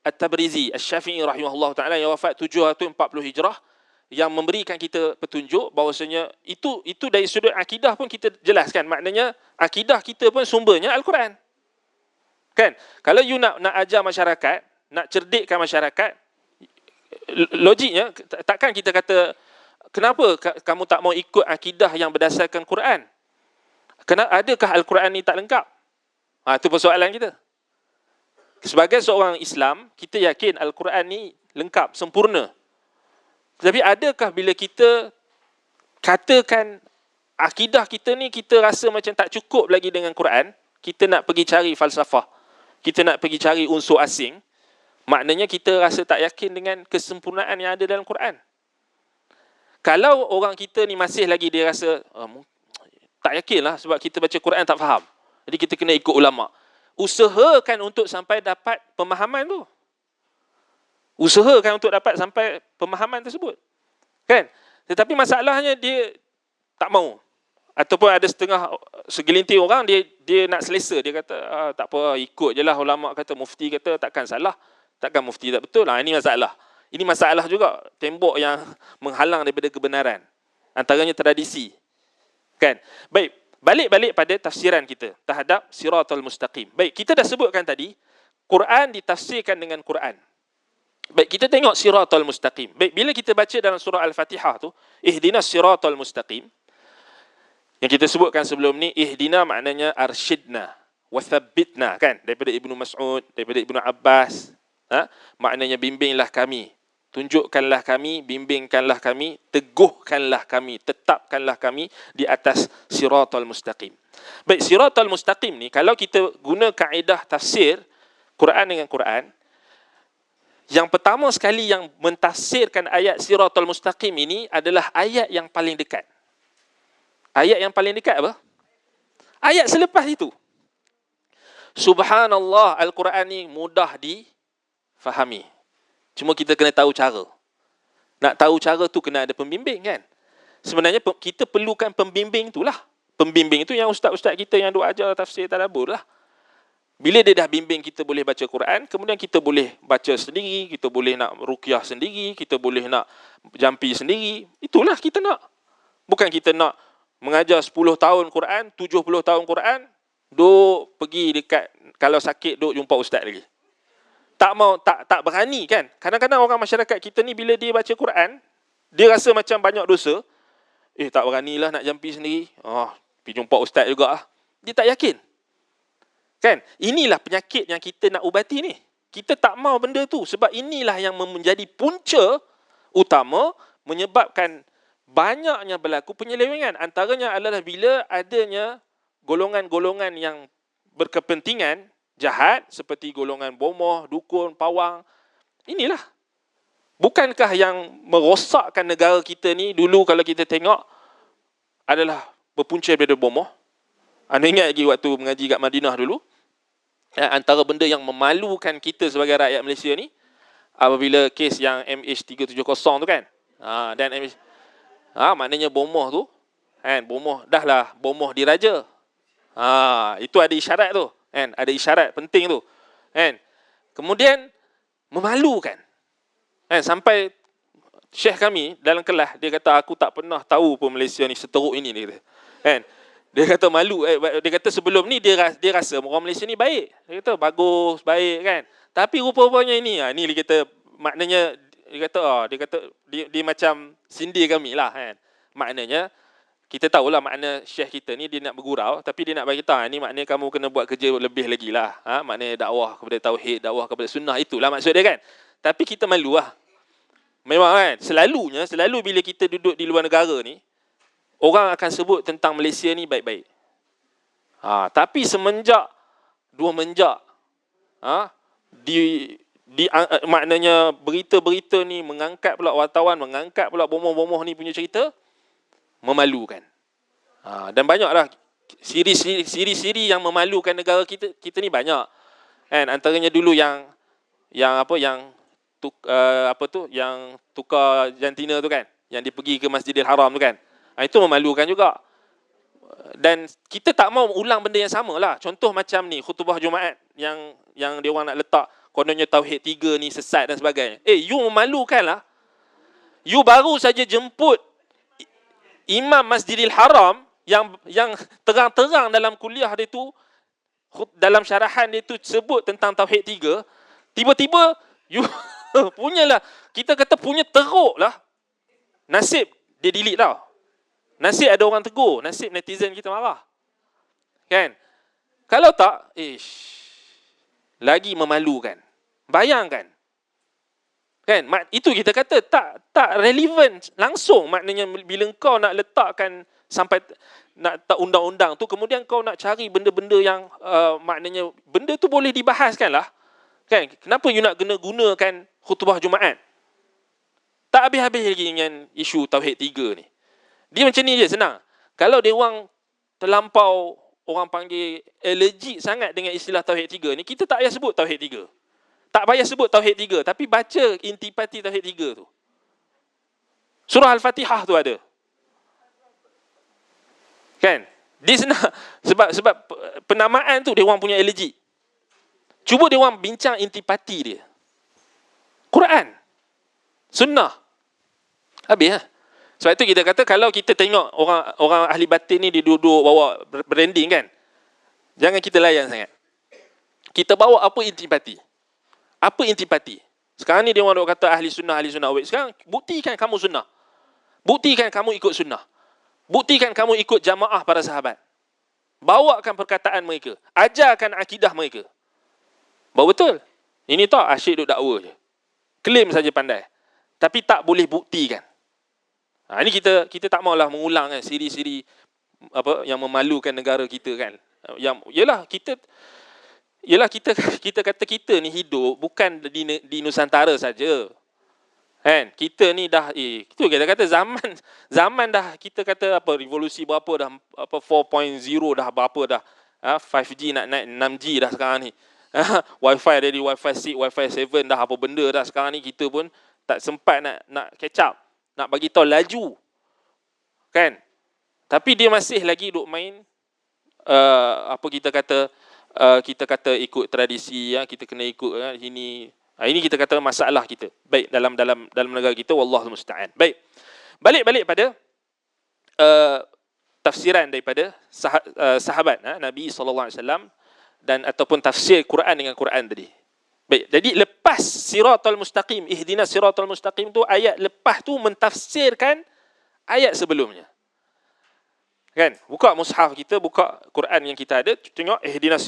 At-Tabrizi Asy-Syafi'i rahimahullah ta'ala yang wafat 740 Hijrah, yang memberikan kita petunjuk bahawasanya itu dari sudut akidah pun kita jelaskan. Maknanya akidah kita pun sumbernya Al-Quran. Kan? Kalau you nak ajar masyarakat, nak cerdikkan masyarakat, logiknya takkan kita kata, kenapa kamu tak mau ikut akidah yang berdasarkan Quran? Adakah Al-Quran ni tak lengkap? Itu persoalan kita. Sebagai seorang Islam, kita yakin Al-Quran ni lengkap, sempurna. Tapi adakah bila kita katakan akidah kita ni, kita rasa macam tak cukup lagi dengan Quran, kita nak pergi cari falsafah, kita nak pergi cari unsur asing, maknanya kita rasa tak yakin dengan kesempurnaan yang ada dalam Quran. Kalau orang kita ni masih lagi dia rasa, tak yakin lah sebab kita baca Quran tak faham, jadi kita kena ikut ulama. Usahakan untuk sampai dapat pemahaman tu. Usahakan untuk dapat sampai pemahaman tersebut. Kan? Tetapi masalahnya dia tak mau. Ataupun ada segelintir orang dia nak selesa. Dia kata, tak apa, ikut je lah ulama kata, mufti kata, takkan salah. Takkan mufti tak betul. Ini masalah. Ini masalah juga, tembok yang menghalang daripada kebenaran. Antaranya tradisi. Kan? Baik, balik pada tafsiran kita terhadap Siratal Mustaqim. Baik, kita dah sebutkan tadi, Quran ditafsirkan dengan Quran. Baik, kita tengok Siratal Mustaqim. Baik, bila kita baca dalam surah Al-Fatihah tu, Ihdinas Siratal Mustaqim, yang kita sebutkan sebelum ni, Ihdina maknanya arsyidna, wathabbitna, kan? Daripada Ibnu Mas'ud, daripada Ibnu Abbas. Maknanya bimbinglah kami, tunjukkanlah kami, bimbingkanlah kami, teguhkanlah kami, tetapkanlah kami di atas Siratal Mustaqim. Baik, Siratal Mustaqim ni, kalau kita guna kaedah tafsir Quran dengan Quran, yang pertama sekali yang mentafsirkan ayat Siratal Mustaqim ini adalah ayat yang paling dekat. Ayat yang paling dekat apa? Ayat selepas itu. Subhanallah, Al-Quran ni mudah difahami. Cuma kita kena tahu cara. Nak tahu cara tu kena ada pembimbing, kan? Sebenarnya kita perlukan pembimbing itulah. Pembimbing itu yang ustaz-ustaz kita yang duk ajar tafsir tadabbur lah. Bila dia dah bimbing kita boleh baca Quran, kemudian kita boleh baca sendiri, kita boleh nak ruqyah sendiri, kita boleh nak jampi sendiri. Itulah kita nak. Bukan kita nak mengajar 10 tahun Quran, 70 tahun Quran, duk pergi dekat, kalau sakit duk jumpa ustaz lagi. Tak mau, tak berani, kan? Kadang-kadang orang masyarakat kita ni bila dia baca Quran, dia rasa macam banyak dosa. Tak beranilah nak jampi sendiri. Pergi jumpa ustaz juga. Dia tak yakin. Kan? Inilah penyakit yang kita nak ubati ni. Kita tak mau benda tu. Sebab inilah yang menjadi punca utama menyebabkan banyaknya berlaku penyelewengan. Antaranya adalah bila adanya golongan-golongan yang berkepentingan jahat seperti golongan bomoh, dukun, pawang. Inilah. Bukankah yang merosakkan negara kita ni dulu kalau kita tengok adalah berpunca daripada bomoh? Anda ingat lagi waktu mengaji kat Madinah dulu? Antara benda yang memalukan kita sebagai rakyat Malaysia ni, apabila kes yang MH370 tu kan? Dan MH, maknanya bomoh tu, kan? Bomoh, dah lah bomoh diraja. Itu ada isyarat tu. Kan? Ada isyarat penting tu. Kan? Kemudian, memalukan. Kan, sampai Syekh kami dalam kelas, dia kata, aku tak pernah tahu pun Malaysia ni seteruk ini, dia kata. Kan? Dia kata malu. Dia kata sebelum ni dia rasa orang Malaysia ni baik. Dia kata bagus, baik kan. Tapi rupa-rupanya ini, ni dia kata, maknanya, dia kata dia macam sindir kami lah kan. Maknanya, kita tahulah makna Syekh kita ni, dia nak bergurau, tapi dia nak bagi tahu, ni maknanya kamu kena buat kerja lebih lagi lah. Maknanya dakwah kepada tauhid, dakwah kepada sunnah, itulah maksud dia kan. Tapi kita malu lah. Memang kan, selalu bila kita duduk di luar negara ni, orang akan sebut tentang Malaysia ni baik-baik. Tapi semenjak maknanya berita-berita ni mengangkat pula wartawan, mengangkat pula bomoh-bomoh ni punya cerita, memalukan. Dan banyaklah siri-siri yang memalukan negara kita ni banyak. Kan, antaranya dulu yang tukar jantina tu kan, yang dia pergi ke Masjidil Haram tu kan. Itu memalukan juga. Dan kita tak mau ulang benda yang sama lah. Contoh macam ni, khutbah Jumaat yang dia orang nak letak kononnya Tauhid 3 ni sesat dan sebagainya. You memalukan lah. You baru saja jemput Imam Masjidil Haram yang terang-terang dalam kuliah dia tu, dalam syarahan dia tu sebut tentang Tauhid 3, tiba-tiba you punyalah, kita kata punya teruk lah. Nasib dia delete tau. Nasib ada orang tegur, nasib netizen kita marah. Kan? Kalau tak, lagi memalukan. Bayangkan. Kan? Itu kita kata tak relevan langsung. Maknanya bila kau nak letakkan sampai nak tak undang-undang tu, kemudian kau nak cari benda-benda yang maknanya benda tu boleh dibahaskan lah. Kan? Kenapa you nak kena gunakan khutbah Jumaat? Tak habis-habis lagi dengan isu Tauhid 3 ni. Dia macam ni je, senang. Kalau dia orang terlampau, orang panggil allergic sangat dengan istilah Tauhid 3 ni, kita tak payah sebut Tauhid 3. Tak payah sebut Tauhid 3, tapi baca intipati Tauhid 3 tu. Surah Al-Fatihah tu ada. Kan? Dia senang. Sebab penamaan tu dia orang punya allergic. Cuba dia orang bincang intipati dia. Quran. Sunnah. Habis lah. Sebab itu kita kata, kalau kita tengok orang ahli batin ni, dia duduk bawa branding kan, jangan kita layan sangat. Kita bawa apa intipati. Apa intipati? Sekarang ni dia orang kata ahli sunnah. Sekarang buktikan kamu sunnah. Buktikan kamu ikut sunnah. Buktikan kamu ikut jamaah para sahabat. Bawakan perkataan mereka. Ajarkan akidah mereka. Baru betul. Ini tak asyik duk dakwa je. Klaim saja pandai. Tapi tak boleh buktikan. Ini kita tak maulah mengulang kan, siri-siri yang memalukan negara kita kan. Kita kata kita ni hidup bukan di Nusantara saja. Kan? Kita ni dah itu kita kata zaman dah, kita kata revolusi berapa dah, 4.0 dah berapa dah. 5G nak naik 6G dah sekarang ni. Wi-Fi dari Wi-Fi 6, Wi-Fi 7 dah apa benda dah sekarang ni, kita pun tak sempat nak catch up, nak bagi tahu laju. Kan? Tapi dia masih lagi duk main kita kata ikut tradisi, kita kena ikut ini. Ini kita kata masalah kita. Baik dalam negara kita, wallahul musta'an. Baik. Balik pada tafsiran daripada sahabat Nabi SAW dan ataupun tafsir Quran dengan Quran tadi. Baik, jadi lepas siratal mustaqim, ihdinas siratal mustaqim tu, ayat lepas tu mentafsirkan ayat sebelumnya. Kan? Buka mushaf kita, buka Quran yang kita ada, tengok ihdinas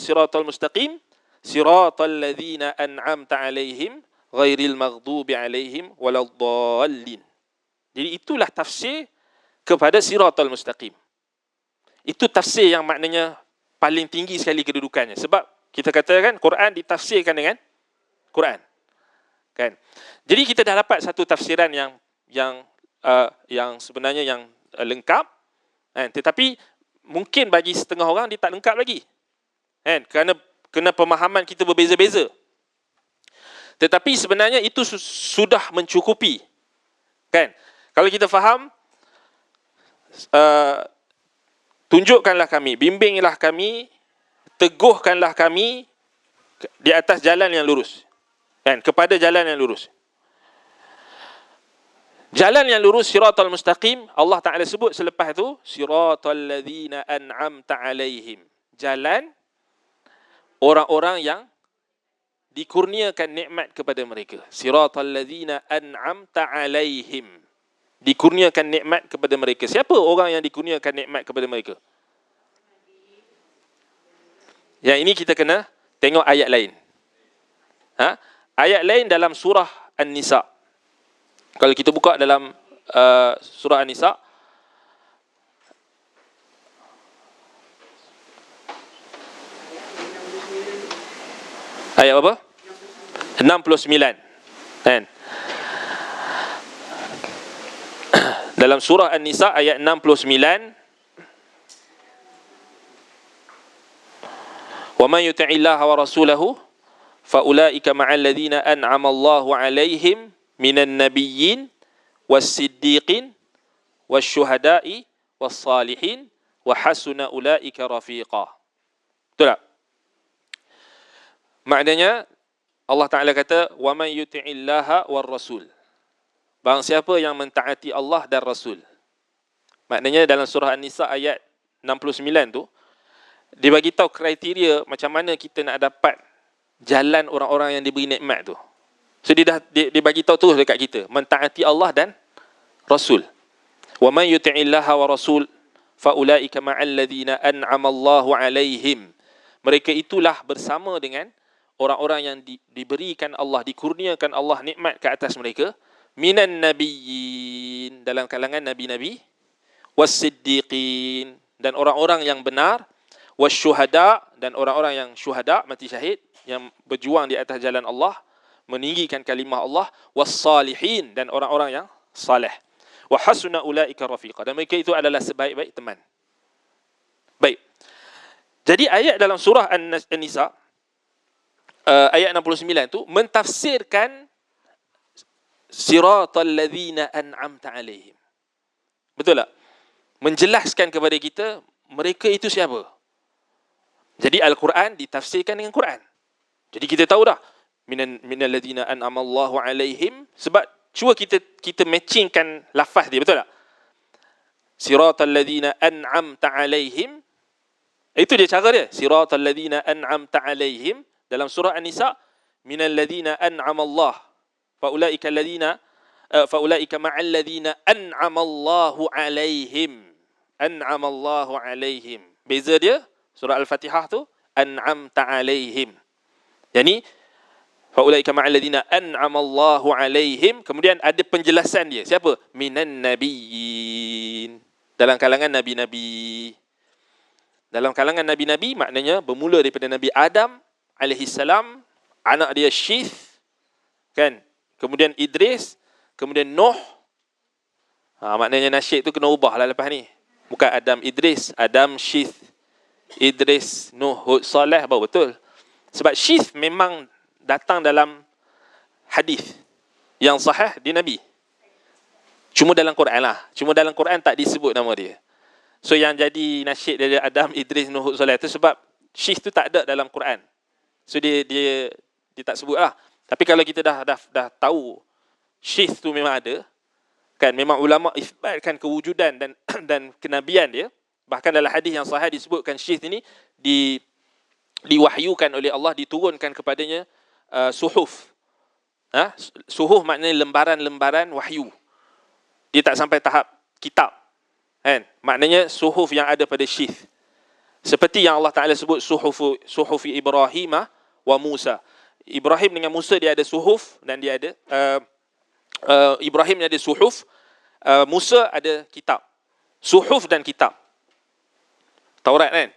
siratal mustaqim, siratal ladzina an'amta alaihim ghairil maghdubi alaihim waladdallin. Jadi itulah tafsir kepada siratal mustaqim. Itu tafsir yang maknanya paling tinggi sekali kedudukannya. Sebab kita katakan Quran ditafsirkan dengan Quran. Kan? Jadi kita dah dapat satu tafsiran yang sebenarnya yang lengkap. Kan? Tetapi mungkin bagi setengah orang dia tak lengkap lagi. Kan? Kerana pemahaman kita berbeza-beza. Tetapi sebenarnya itu sudah mencukupi. Kan? Kalau kita faham, tunjukkanlah kami, bimbinglah kami, teguhkanlah kami di atas jalan yang lurus. Kan? Kepada jalan yang lurus. Jalan yang lurus, siratal mustaqim, Allah Ta'ala sebut selepas itu, siratal ladzina an'amta alaihim. Jalan orang-orang yang dikurniakan nikmat kepada mereka. Siratal ladzina an'amta alaihim. Dikurniakan nikmat kepada mereka. Siapa orang yang dikurniakan nikmat kepada mereka? Yang ini kita kena tengok ayat lain. Ayat lain dalam surah An-Nisa. Kalau kita buka dalam surah An-Nisa, ayat apa? 69. Kan? Dalam surah An-Nisa ayat 69, wa man yuti'illaha wa rasulahu fa ulaika ma'al ladzina an'ama Allahu 'alaihim minan nabiyyin was-siddiqin wasyuhada'i was-salihin wa hasuna ulaika rafiqa. Betul tak? Maknanya Allah Ta'ala kata, wa man yuti'illaha war rasul. Barang siapa yang mentaati Allah dan Rasul. Maknanya dalam surah An-Nisa ayat 69 tu, dia bagi tahu kriteria macam mana kita nak dapat jalan orang-orang yang diberi nikmat tu. So dia bagi tahu terus dekat kita, mentaati Allah dan Rasul. Wa man yuti'illaha wa rasul fa ulaika ma'al ladzina an'ama Allahu 'alaihim. Mereka itulah bersama dengan orang-orang yang diberikan Allah, dikurniakan Allah nikmat ke atas mereka, minan nabiyyin, dalam kalangan nabi-nabi, was-siddiqin, dan orang-orang yang benar, wasyuhada, dan orang-orang yang syuhada, mati syahid, yang berjuang di atas jalan Allah, meninggikan kalimah Allah, was-salihin, dan orang-orang yang saleh. Wa hasuna ulaika rafiqa, dan mereka itu adalah sebaik-baik teman. Baik. Jadi ayat dalam surah An-Nisa ayat 69 tu mentafsirkan siratal ladzina an'amta alaihim. Betul tak? Menjelaskan kepada kita mereka itu siapa. Jadi Al-Quran ditafsirkan dengan Quran. Jadi kita tahu dah minal ladzina an'ama Allahu alaihim, sebab cuba kita matchingkan lafaz dia, betul tak? Siratal ladzina an'amta alaihim, itu dia cara dia. Siratal ladzina an'amta alaihim dalam surah An-Nisa, minal ladzina an'ama Allah faulaika alladzina faulaika ma'al ladzina an'ama Allahu alaihim. An'ama Allahu alaihim. Beza dia surah Al-Fatihah tu an'amta alaihim. Yani faulaika ma'al ladzina an'ama Allahu alaihim, kemudian ada penjelasan dia. Siapa? Minan nabiyyin. Dalam kalangan nabi-nabi. Dalam kalangan nabi-nabi maknanya bermula daripada Nabi Adam alaihi salam, anak dia Syith, kan? Kemudian Idris, kemudian Nuh. Maknanya nasyid tu kena ubah lah lepas ni. Bukan Adam Idris, Adam Syith, Idris, Nuh, Hud, Saleh, baru betul. Sebab Syith memang datang dalam hadis yang sahih di Nabi. Cuma dalam Quran lah. Cuma dalam Quran tak disebut nama dia. So yang jadi nasyid dari Adam, Idris, Nuh, Hud, Saleh tu sebab Syith tu tak ada dalam Quran. So dia tak sebut lah. Tapi kalau kita dah tahu Syith tu memang ada, kan, memang ulama isbatkan kewujudan dan kenabian dia. Bahkan dalam hadis yang sahih disebutkan Syith ini diwahyukan oleh Allah, diturunkan kepadanya suhuf. Suhuf maknanya lembaran-lembaran wahyu. Dia tak sampai tahap kitab, kan? Maknanya suhuf yang ada pada Syith. Seperti yang Allah Ta'ala sebut suhufi Ibrahim wa Musa. Ibrahim dengan Musa dia ada suhuf, dan dia ada Ibrahim dia ada suhuf, Musa ada kitab. Suhuf dan kitab. Taurat, kan?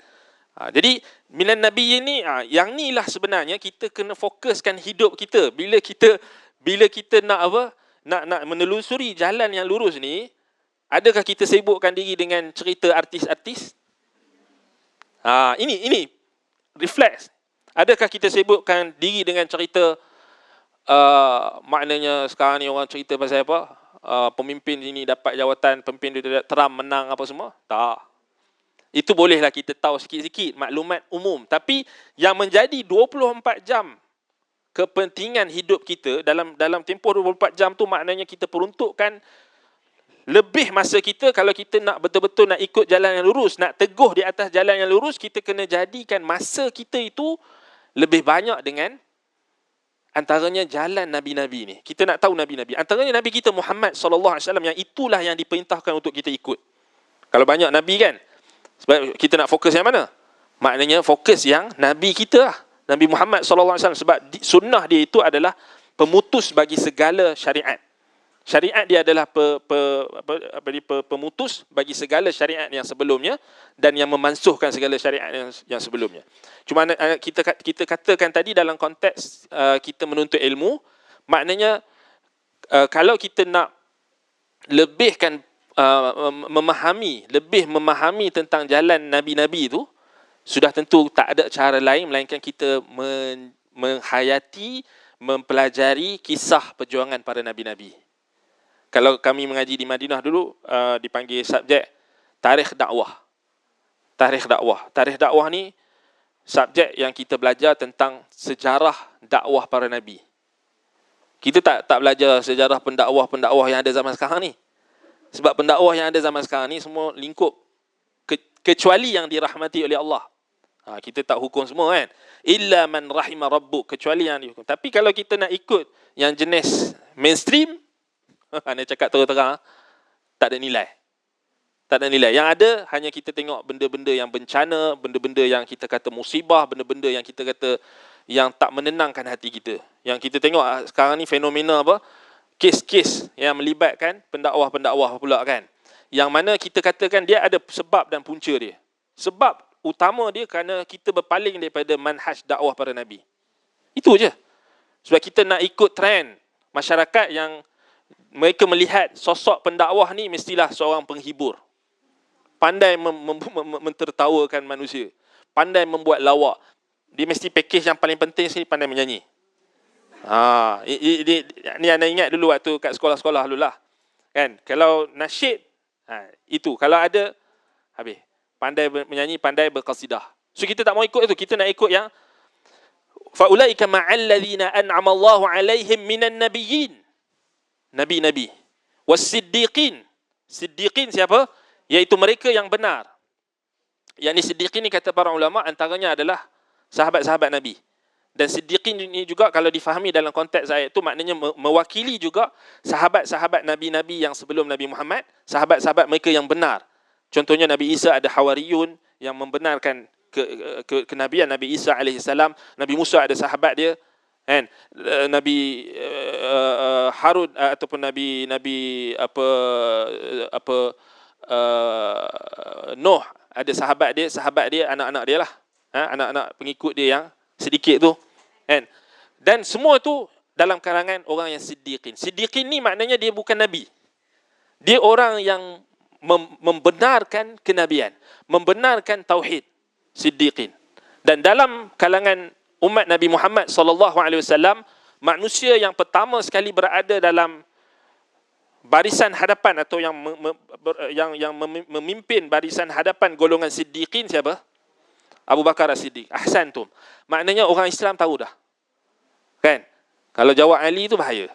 Jadi minan nabiyyin ni, yang ni lah sebenarnya kita kena fokuskan hidup kita. Bila kita nak apa? Nak menelusuri jalan yang lurus ni, adakah kita sibukkan diri dengan cerita artis-artis? Ini refleks. Adakah kita sibukkan diri dengan cerita maknanya sekarang ni orang cerita pasal apa? Pemimpin ini dapat jawatan, pemimpin Trump menang apa semua? Tak. Itu bolehlah kita tahu sikit-sikit maklumat umum. Tapi yang menjadi 24 jam kepentingan hidup kita dalam tempoh 24 jam tu, maknanya kita peruntukkan Lebih masa kita, kalau kita nak betul-betul nak ikut jalan yang lurus, nak teguh di atas jalan yang lurus, kita kena jadikan masa kita itu lebih banyak dengan antaranya jalan Nabi-Nabi ni. Kita nak tahu Nabi-Nabi. Antaranya Nabi kita Muhammad SAW, yang itulah yang diperintahkan untuk kita ikut. Kalau banyak Nabi kan, sebab kita nak fokus yang mana? Maknanya fokus yang Nabi kita lah. Nabi Muhammad SAW. Sebab sunnah dia itu adalah pemutus bagi segala syariat. Syariat dia adalah pemutus bagi segala syariat yang sebelumnya dan yang memansuhkan segala syariat yang sebelumnya. Cuma kita katakan tadi dalam konteks kita menuntut ilmu, maknanya kalau kita nak lebihkan lebih memahami tentang jalan Nabi-Nabi itu, sudah tentu tak ada cara lain melainkan kita menghayati, mempelajari kisah perjuangan para Nabi-Nabi. Kalau kami mengaji di Madinah dulu, dipanggil subjek tarikh dakwah. Tarikh dakwah. Tarikh dakwah ni subjek yang kita belajar tentang sejarah dakwah para Nabi. Kita tak belajar sejarah pendakwah yang ada zaman sekarang ni. Sebab pendakwah yang ada zaman sekarang ni semua lingkup, kecuali yang dirahmati oleh Allah. Kita tak hukum semua kan. Illa man rahimah rabbuk, kecuali yang dihukum. Tapi kalau kita nak ikut yang jenis mainstream, nak cakap terang-terang, tak ada nilai. Tak ada nilai. Yang ada hanya kita tengok benda-benda yang bencana, benda-benda yang kita kata musibah, benda-benda yang kita kata yang tak menenangkan hati kita. Yang kita tengok sekarang ni fenomena apa? Kes-kes yang melibatkan pendakwah-pendakwah pula kan. Yang mana kita katakan dia ada sebab dan punca dia. Sebab utama dia kerana kita berpaling daripada manhaj dakwah para Nabi. Itu je. Sebab kita nak ikut trend masyarakat yang mereka melihat sosok pendakwah ni mestilah seorang penghibur. Pandai mentertawakan manusia. Pandai membuat lawak. Dia mesti package yang paling penting sini pandai menyanyi. Ni anda ingat dulu waktu kat sekolah-sekolah dulu lah. Kan? Kalau nasyid, itu. Kalau ada, habis. Pandai menyanyi, pandai berqasidah. So kita tak mau ikut itu. Kita nak ikut yang فَأُولَئِكَ مَعَ الَّذِينَ أَنْعَمَ اللَّهُ عَلَيْهِمْ مِنَ النَّبِيِّينَ. Nabi-Nabi. وَالصِّدِّيقِينَ. Siddiqin siapa? Iaitu mereka yang benar. Yang ni siddiqin ni kata para ulama antaranya adalah sahabat-sahabat Nabi. Dan siddiqin ini juga kalau difahami dalam konteks ayat itu maknanya mewakili juga sahabat-sahabat Nabi-Nabi yang sebelum Nabi Muhammad, sahabat-sahabat mereka yang benar. Contohnya Nabi Isa ada Hawariyun yang membenarkan kenabian Nabi Isa alaihissalam. Nabi Musa ada sahabat dia, kan? Nabi Harun ataupun Nabi Nuh ada sahabat dia anak-anak dia lah, anak-anak pengikut dia yang sedikit tu, kan? Dan semua tu dalam kalangan orang yang siddiqin. Siddiqin ni maknanya dia bukan nabi. Dia orang yang membenarkan kenabian, membenarkan tauhid. Siddiqin. Dan dalam kalangan umat Nabi Muhammad SAW, manusia yang pertama sekali berada dalam barisan hadapan atau yang memimpin barisan hadapan golongan siddiqin siapa? Abu Bakar As-Siddiq. Ahsantum. Maknanya orang Islam tahu dah. Kan? Kalau jawab Ali tu bahaya.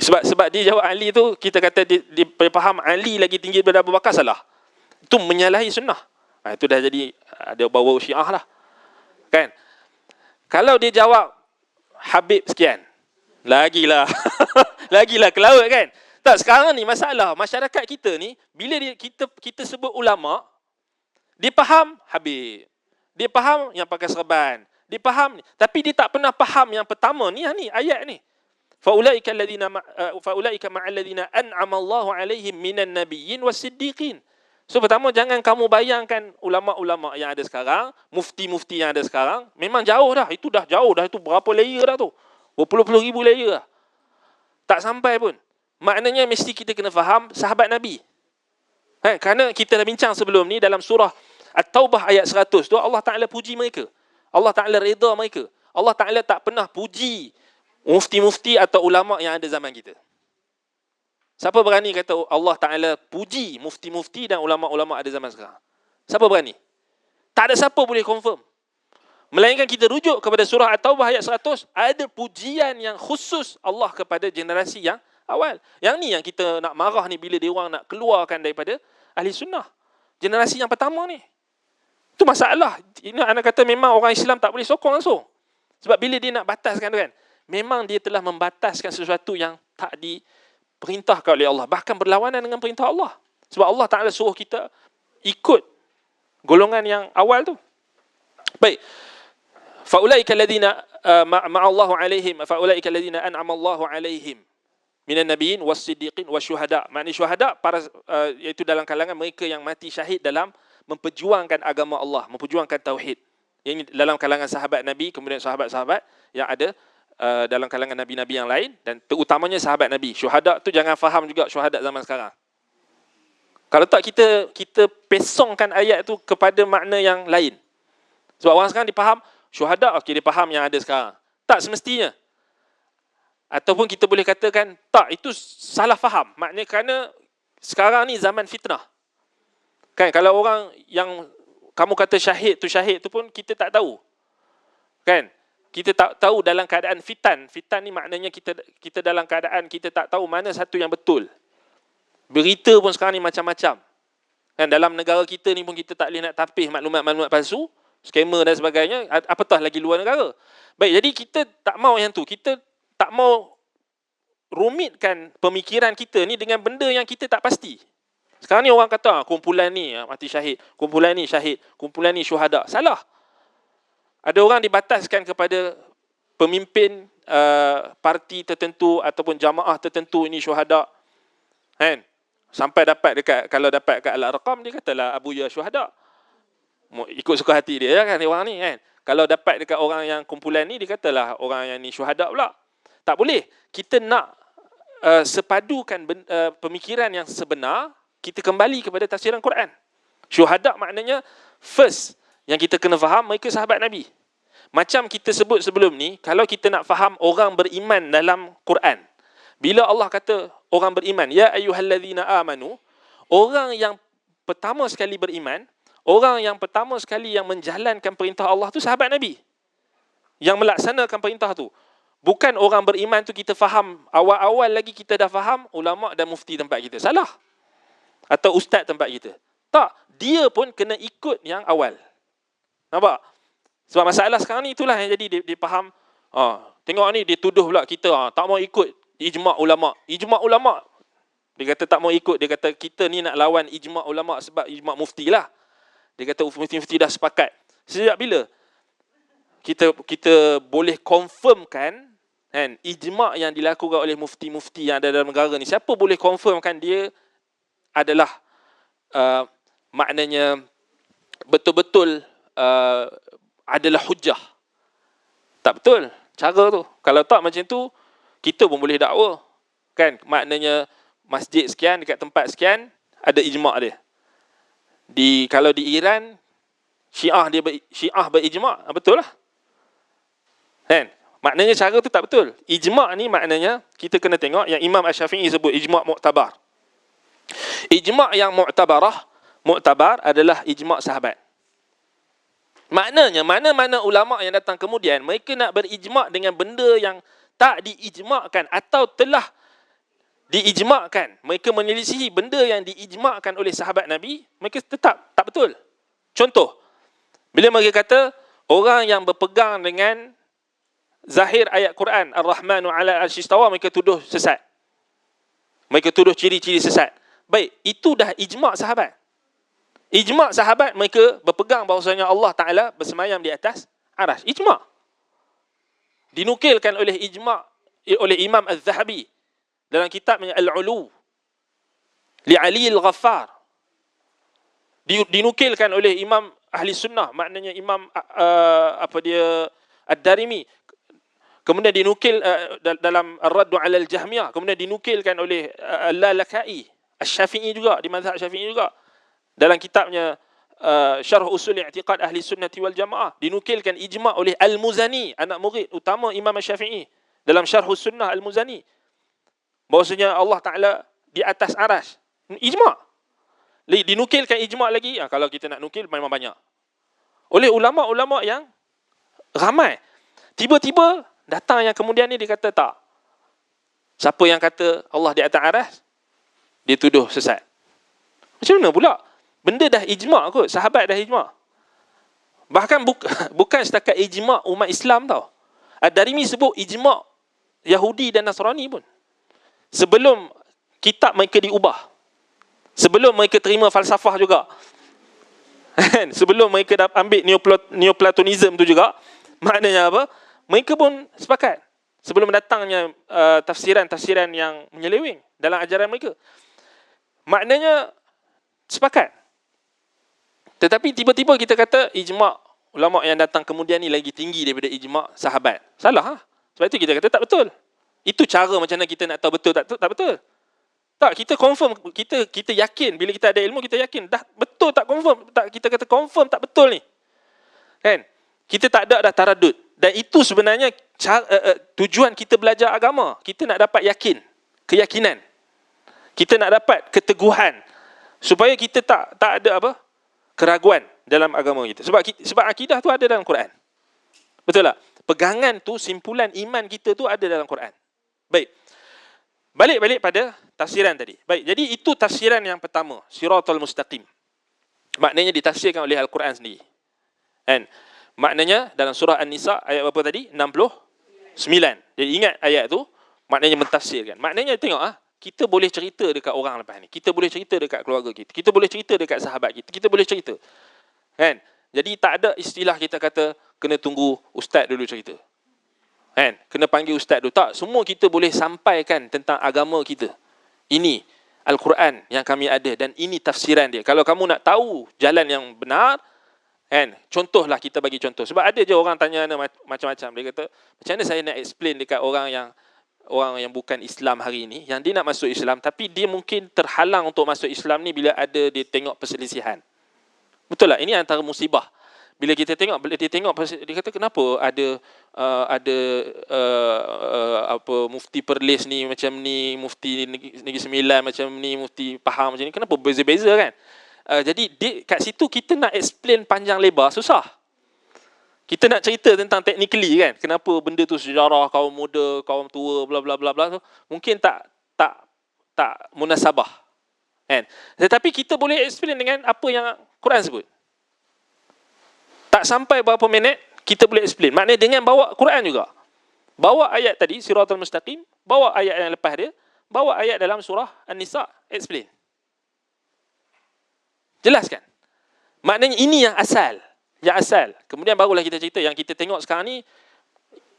Sebab dia jawab Ali tu, kita kata dia faham Ali lagi tinggi daripada Abu Bakar, salah. Itu menyalahi sunnah. Itu dah jadi ada bau Syiah lah. Kan? Kalau dia jawab Habib sekian, lagilah lagilah ke laut kan. Tak, sekarang ni masalah masyarakat kita ni, bila kita sebut ulama, dia faham Habib, dia faham yang pakai serban, dia faham ni, tapi dia tak pernah faham yang pertama ni ayat ni. Faulaika ma'al ladzina an'ama Allahu 'alaihim minan nabiyyin was-siddiqin. So pertama, jangan kamu bayangkan ulama-ulama yang ada sekarang, mufti-mufti yang ada sekarang, memang jauh dah. Itu dah jauh dah. Itu berapa layer dah tu? Berpuluh-puluh ribu layer dah. Tak sampai pun. Maknanya mesti kita kena faham sahabat Nabi. Kerana kita dah bincang sebelum ni dalam surah At-Taubah ayat 100 tu, Allah Ta'ala puji mereka. Allah Ta'ala reda mereka. Allah Ta'ala tak pernah puji mufti-mufti atau ulama yang ada zaman kita. Siapa berani kata Allah Ta'ala puji mufti-mufti dan ulama-ulama ada zaman sekarang? Siapa berani? Tak ada siapa boleh confirm. Melainkan kita rujuk kepada surah At-Taubah ayat 100, ada pujian yang khusus Allah kepada generasi yang awal. Yang ni yang kita nak marah ni bila dia orang nak keluarkan daripada ahli sunnah. Generasi yang pertama ni. Itu masalah. Ini anak kata memang orang Islam tak boleh sokong langsung. Sebab bila dia nak bataskan tu kan, memang dia telah membataskan sesuatu yang tak diperintahkan oleh Allah. Bahkan berlawanan dengan perintah Allah. Sebab Allah Ta'ala suruh kita ikut golongan yang awal tu. Baik. Faulaika alladhina ma'allahu alaihim, faulaika alladhina an'ama Allahu alaihim minan nabiyyin was-siddiqin wasyuhada. Maknanya syuhada para iaitu dalam kalangan mereka yang mati syahid dalam memperjuangkan agama Allah, memperjuangkan tauhid. Ini dalam kalangan sahabat Nabi, kemudian sahabat-sahabat yang ada dalam kalangan nabi-nabi yang lain, dan terutamanya sahabat Nabi. Syuhada tu jangan faham juga syuhada zaman sekarang. Kalau tak kita pesongkan ayat tu kepada makna yang lain. Sebab orang sekarang dipaham syuhada, okey dia faham yang ada sekarang. Tak semestinya. Ataupun kita boleh katakan tak, itu salah faham. Maknanya kerana sekarang ni zaman fitnah. Kan kalau orang yang kamu kata syahid tu pun kita tak tahu. Kan? Kita tak tahu dalam keadaan fitan. Fitan ni maknanya kita dalam keadaan kita tak tahu mana satu yang betul. Berita pun sekarang ni macam-macam. Kan dalam negara kita ni pun kita tak boleh nak tapis maklumat-maklumat palsu, skamer dan sebagainya, apatah lagi luar negara. Baik, jadi kita tak mau yang tu. Kita tak mau rumitkan pemikiran kita ni dengan benda yang kita tak pasti. Sekarang ni orang kata kumpulan ni mati syahid, kumpulan ni syahid, kumpulan ni syuhada. Salah. Ada orang dibataskan kepada pemimpin parti tertentu ataupun jamaah tertentu ini syuhada. Kan? Sampai dapat dekat, kalau dapat kat Al-Arqam dia katalah Abu Ya syuhada. Ikut suka hati dia kan orang ni kan. Kalau dapat dekat orang yang kumpulan ni dia katalah orang yang ni syuhada pula. Tak boleh. Kita nak sepadukan pemikiran yang sebenar, kita kembali kepada tafsiran Quran. Syuhada maknanya first yang kita kena faham mereka sahabat Nabi. Macam kita sebut sebelum ni, kalau kita nak faham orang beriman dalam Quran. Bila Allah kata orang beriman, ya ayyuhallazina amanu, orang yang pertama sekali beriman, orang yang pertama sekali yang menjalankan perintah Allah tu sahabat Nabi. Yang melaksanakan perintah tu. Bukan orang beriman tu kita faham, awal-awal lagi kita dah faham ulama dan mufti tempat kita. Salah. Atau ustaz tempat kita. Tak, dia pun kena ikut yang awal. Nampak? Sebab masalah sekarang ni itulah yang jadi dia faham. Tengok ni dia tuduh pula kita tak mau ikut ijma' ulama. Ijma' ulama. Dia kata tak mau ikut, dia kata kita ni nak lawan ijma' ulama sebab ijma' mufti lah. Dia kata mufti-mufti dah sepakat. Sejak bila kita boleh confirmkan kan ijma' yang dilakukan oleh mufti-mufti yang ada dalam negara ni? Siapa boleh confirmkan dia adalah maknanya betul-betul adalah hujah? Tak betul cara tu. Kalau tak macam tu, kita pun boleh dakwa. Kan? Maknanya masjid sekian dekat tempat sekian ada ijma' dia. Kalau di Iran Syiah berijma', betul lah. Kan? Maknanya cara tu tak betul. Ijma' ni maknanya kita kena tengok yang Imam Asy-Syafi'i sebut ijma' mu'tabar. Ijma' yang mu'tabar adalah ijma' sahabat. Maknanya mana-mana ulama' yang datang kemudian mereka nak berijma' dengan benda yang tak diijma'kan atau telah diijma'kan. Mereka menyelisihi benda yang diijma'kan oleh sahabat Nabi, mereka tetap tak betul. Contoh, bila mereka kata orang yang berpegang dengan zahir ayat Quran Ar-Rahmanu 'ala al-'arsy istawa, mereka tuduh sesat. Mereka tuduh ciri-ciri sesat. Baik, itu dah ijma' sahabat. Ijma' sahabat mereka berpegang bahawasanya Allah Ta'ala bersemayam di atas arasy. Ijma'. Dinukilkan oleh oleh Imam Az-Zahabi dalam kitabnya Al-Ulu li Ali Al-Ghaffar. Dinukilkan oleh Imam Ahli Sunnah, maknanya Imam Ad-Darimi. Kemudian dinukil dalam Ar-Raddu 'ala Al-Jahmiyah. Kemudian dinukilkan oleh Al-Lalakai, Asy-Syafi'i juga, di mazhab Syafi'i juga. Dalam kitabnya Syarh Usul I'tiqad Ahli Sunnati wal Jamaah, dinukilkan ijma' oleh Al-Muzani, anak murid utama Imam Syafi'i, dalam Syarh Sunnah Al-Muzani, bahwasanya Allah Ta'ala di atas arasy. Ijma'. Dinukilkan ijma' lagi, kalau kita nak nukil memang banyak, oleh ulama'-ulama' yang ramai. Tiba-tiba datang yang kemudian ni dia kata tak, Siapa yang kata Allah di atas aras, dia tuduh sesat. Macam mana pula? Benda dah ijma' kot, sahabat dah ijma'. Bahkan bukan setakat ijma' umat Islam tau. Ad-Darimi sebut ijma' Yahudi dan Nasrani pun. Sebelum kitab mereka diubah. Sebelum mereka terima falsafah juga. Sebelum mereka dah ambil Neoplatonism tu juga. Maknanya apa? Mereka pun sepakat. Sebelum datangnya tafsiran-tafsiran yang menyeleweng dalam ajaran mereka. Maknanya sepakat. Tetapi tiba-tiba kita kata ijma' ulama' yang datang kemudian ni lagi tinggi daripada ijma' sahabat. Salah ha? Sebab itu kita kata tak betul. Itu cara macam mana kita nak tahu betul tak betul. Tak, kita confirm, kita yakin. Bila kita ada ilmu, kita yakin. Dah betul tak confirm. Tak, kita kata confirm tak betul ni. Kan? Kita tak ada dah taradud. Dan itu sebenarnya tujuan kita belajar agama. Kita nak dapat yakin. Keyakinan. Kita nak dapat keteguhan. Supaya kita tak ada apa? Keraguan dalam agama kita. Sebab akidah tu ada dalam Quran. Betul tak? Pegangan tu, simpulan iman kita tu ada dalam Quran. Baik. Balik pada tafsiran tadi. Baik, jadi itu tafsiran yang pertama, Siratal Mustaqim. Maknanya ditafsirkan oleh Al-Quran sendiri. Kan? Maknanya dalam surah An-Nisa ayat berapa tadi? 69. Jadi ingat ayat tu, maknanya mentafsirkan. Maknanya tengok kita boleh cerita dekat orang lepas ni. Kita boleh cerita dekat keluarga kita. Kita boleh cerita dekat sahabat kita. Kita boleh cerita. Kan? Jadi tak ada istilah kita kata kena tunggu ustaz dulu cerita. Kan? Kena panggil ustaz dulu. Tak, semua kita boleh sampaikan tentang agama kita. Ini Al-Quran yang kami ada dan ini tafsiran dia. Kalau kamu nak tahu jalan yang benar, kan? Contohlah, kita bagi contoh. Sebab ada je orang tanya macam-macam. Dia kata, macam mana saya nak explain dekat orang yang bukan Islam hari ini, yang dia nak masuk Islam tapi dia mungkin terhalang untuk masuk Islam ni bila dia tengok perselisihan. Betul tak? Ini antara musibah. Bila dia tengok, dia kata kenapa ada mufti Perlis ni macam ni, mufti Negeri Sembilan macam ni, mufti Pahang macam ni, kenapa beza-beza kan? Jadi kat situ kita nak explain panjang lebar susah. Kita nak cerita tentang technically kan, kenapa benda tu sejarah kaum muda, kaum tua, bla bla bla bla tu mungkin tak munasabah. Kan? Tetapi kita boleh explain dengan apa yang Quran sebut. Tak sampai berapa minit, kita boleh explain. Maknanya dengan bawa Quran juga. Bawa ayat tadi, Siratal Mustaqim. Bawa ayat yang lepas dia. Bawa ayat dalam surah An-Nisa. Explain. Jelaskan. Maknanya ini yang asal. Yang asal. Kemudian barulah kita cerita. Yang kita tengok sekarang ni,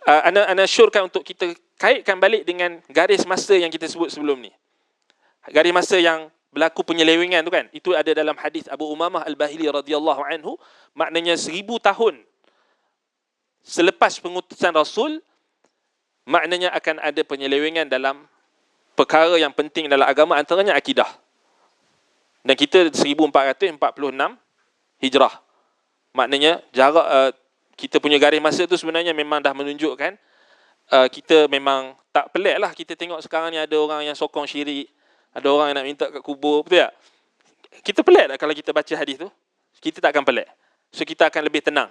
ana syorkan untuk kita kaitkan balik dengan garis masa yang kita sebut sebelum ni. Garis masa yang berlaku penyelewengan tu kan. Itu ada dalam hadis Abu Umamah Al-Bahili radhiyallahu anhu. Maknanya 1000 tahun selepas pengutusan Rasul, maknanya akan ada penyelewengan dalam perkara yang penting dalam agama, antaranya akidah. Dan kita 1446 Hijrah. Maknanya jarak kita punya garis masa tu sebenarnya memang dah menunjukkan kita memang tak pelik lah. Kita tengok sekarang ni ada orang yang sokong syirik, ada orang yang nak minta kat kubur, betul tak? Kita pelik tak kalau kita baca hadis tu? Kita tak akan pelik. So kita akan lebih tenang.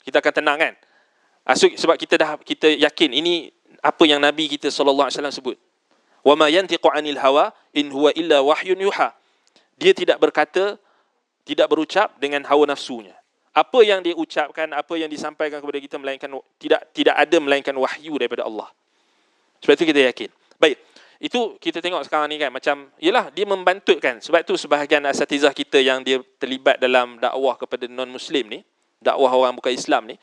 Kita akan tenang kan? Sebab kita yakin ini apa yang Nabi kita sallallahu alaihi wasallam sebut. Wa ma yantiqu 'anil hawa in huwa illa wahyun yuha. Dia tidak berkata, tidak berucap dengan hawa nafsunya. Apa yang dia ucapkan, apa yang disampaikan kepada kita melainkan tidak ada melainkan wahyu daripada Allah. Sebab itu kita yakin. Baik. Itu kita tengok sekarang ni kan, macam yalah dia membantutkan. Sebab tu sebahagian asatizah kita yang dia terlibat dalam dakwah kepada non-muslim ni, dakwah orang bukan Islam ni,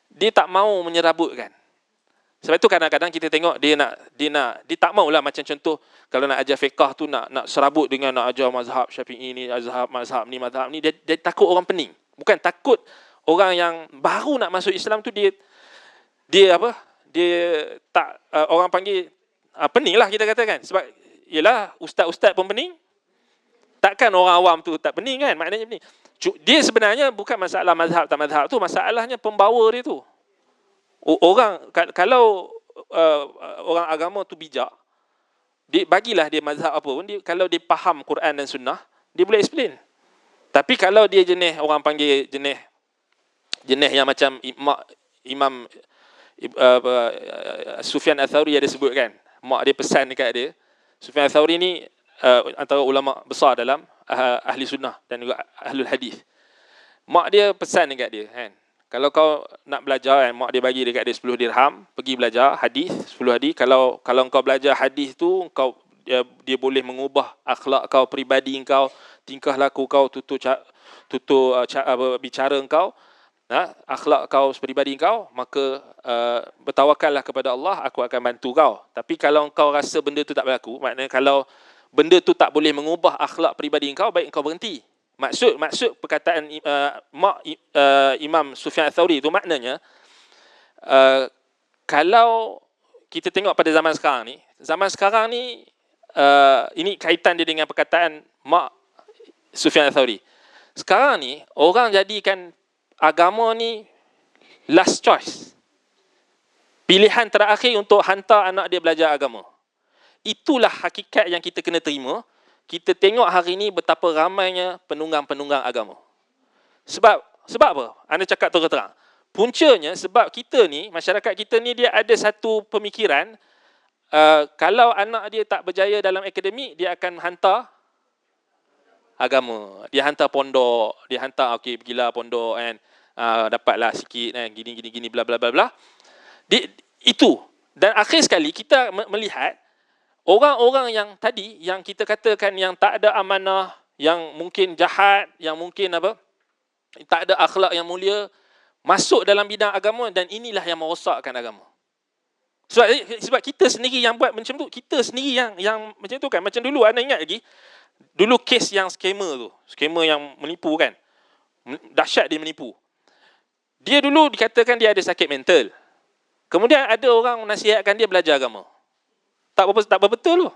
dia tak mau menyerabutkan. Sebab tu kadang-kadang kita tengok dia tak maulah, macam contoh kalau nak ajar fiqah tu nak serabut dengan nak ajar mazhab Syafi'i ni, mazhab ni, dia takut orang pening. Bukan takut orang yang baru nak masuk Islam tu dia tak orang panggil pening lah kita katakan. Sebab yelah ustaz-ustaz pun pening. Takkan orang awam tu tak pening kan? Maknanya pening. Dia sebenarnya bukan masalah mazhab tak mazhab tu, masalahnya pembawa dia tu. Orang kalau orang agama tu bijak, bagilah dia mazhab apa pun, kalau dia faham Quran dan sunnah, dia boleh explain. Tapi kalau dia jenis orang panggil jenis yang macam Imam Sufyan Ats-Tsauri ada sebut kan, mak dia pesan dekat dia. Sufyan Ats-Tsauri ni antara ulama besar dalam ahli sunnah dan juga ahlul hadis. Mak dia pesan dekat dia kan, kalau kau nak belajar kan, mak dia bagi dekat dia 10 dirham, pergi belajar hadis, 10 hadis. Kalau kau belajar hadis tu, dia boleh mengubah akhlak kau, peribadi kau, tingkah laku kau, bicara kau, akhlak kau, peribadi kau, maka bertawakallah kepada Allah, aku akan bantu kau. Tapi kalau kau rasa benda tu tak berlaku, maknanya kalau benda tu tak boleh mengubah akhlak peribadi kau, baik kau berhenti. Maksud perkataan Imam Sufyan Ats-Tsauri itu maknanya, kalau kita tengok pada zaman sekarang ni, ini kaitan dia dengan perkataan mak Sufyan Ats-Tsauri. Sekarang ni orang jadikan agama ni last choice, pilihan terakhir untuk hantar anak dia belajar agama. Itulah hakikat yang kita kena terima. Kita tengok hari ini betapa ramainya penunggang-penunggang agama. Sebab apa? Anda cakap terang-terang. Puncanya sebab kita ni, masyarakat kita ni, dia ada satu pemikiran, kalau anak dia tak berjaya dalam akademik, dia akan hantar agama. Dia hantar pondok, dia hantar okey pergilah pondok kan. Dapatlah sikit kan, gini bla bla bla bla. Itu. Dan akhir sekali kita melihat orang-orang yang tadi, yang kita katakan yang tak ada amanah, yang mungkin jahat, yang mungkin tak ada akhlak yang mulia, masuk dalam bidang agama, dan inilah yang merosakkan agama. Sebab kita sendiri yang buat macam tu, kita sendiri yang macam tu kan. Macam dulu, anda ingat lagi, dulu kes yang scammer tu, scammer yang menipu kan, dahsyat dia menipu. Dia dulu dikatakan dia ada sakit mental. Kemudian ada orang nasihatkan dia belajar agama. Tak betul tu.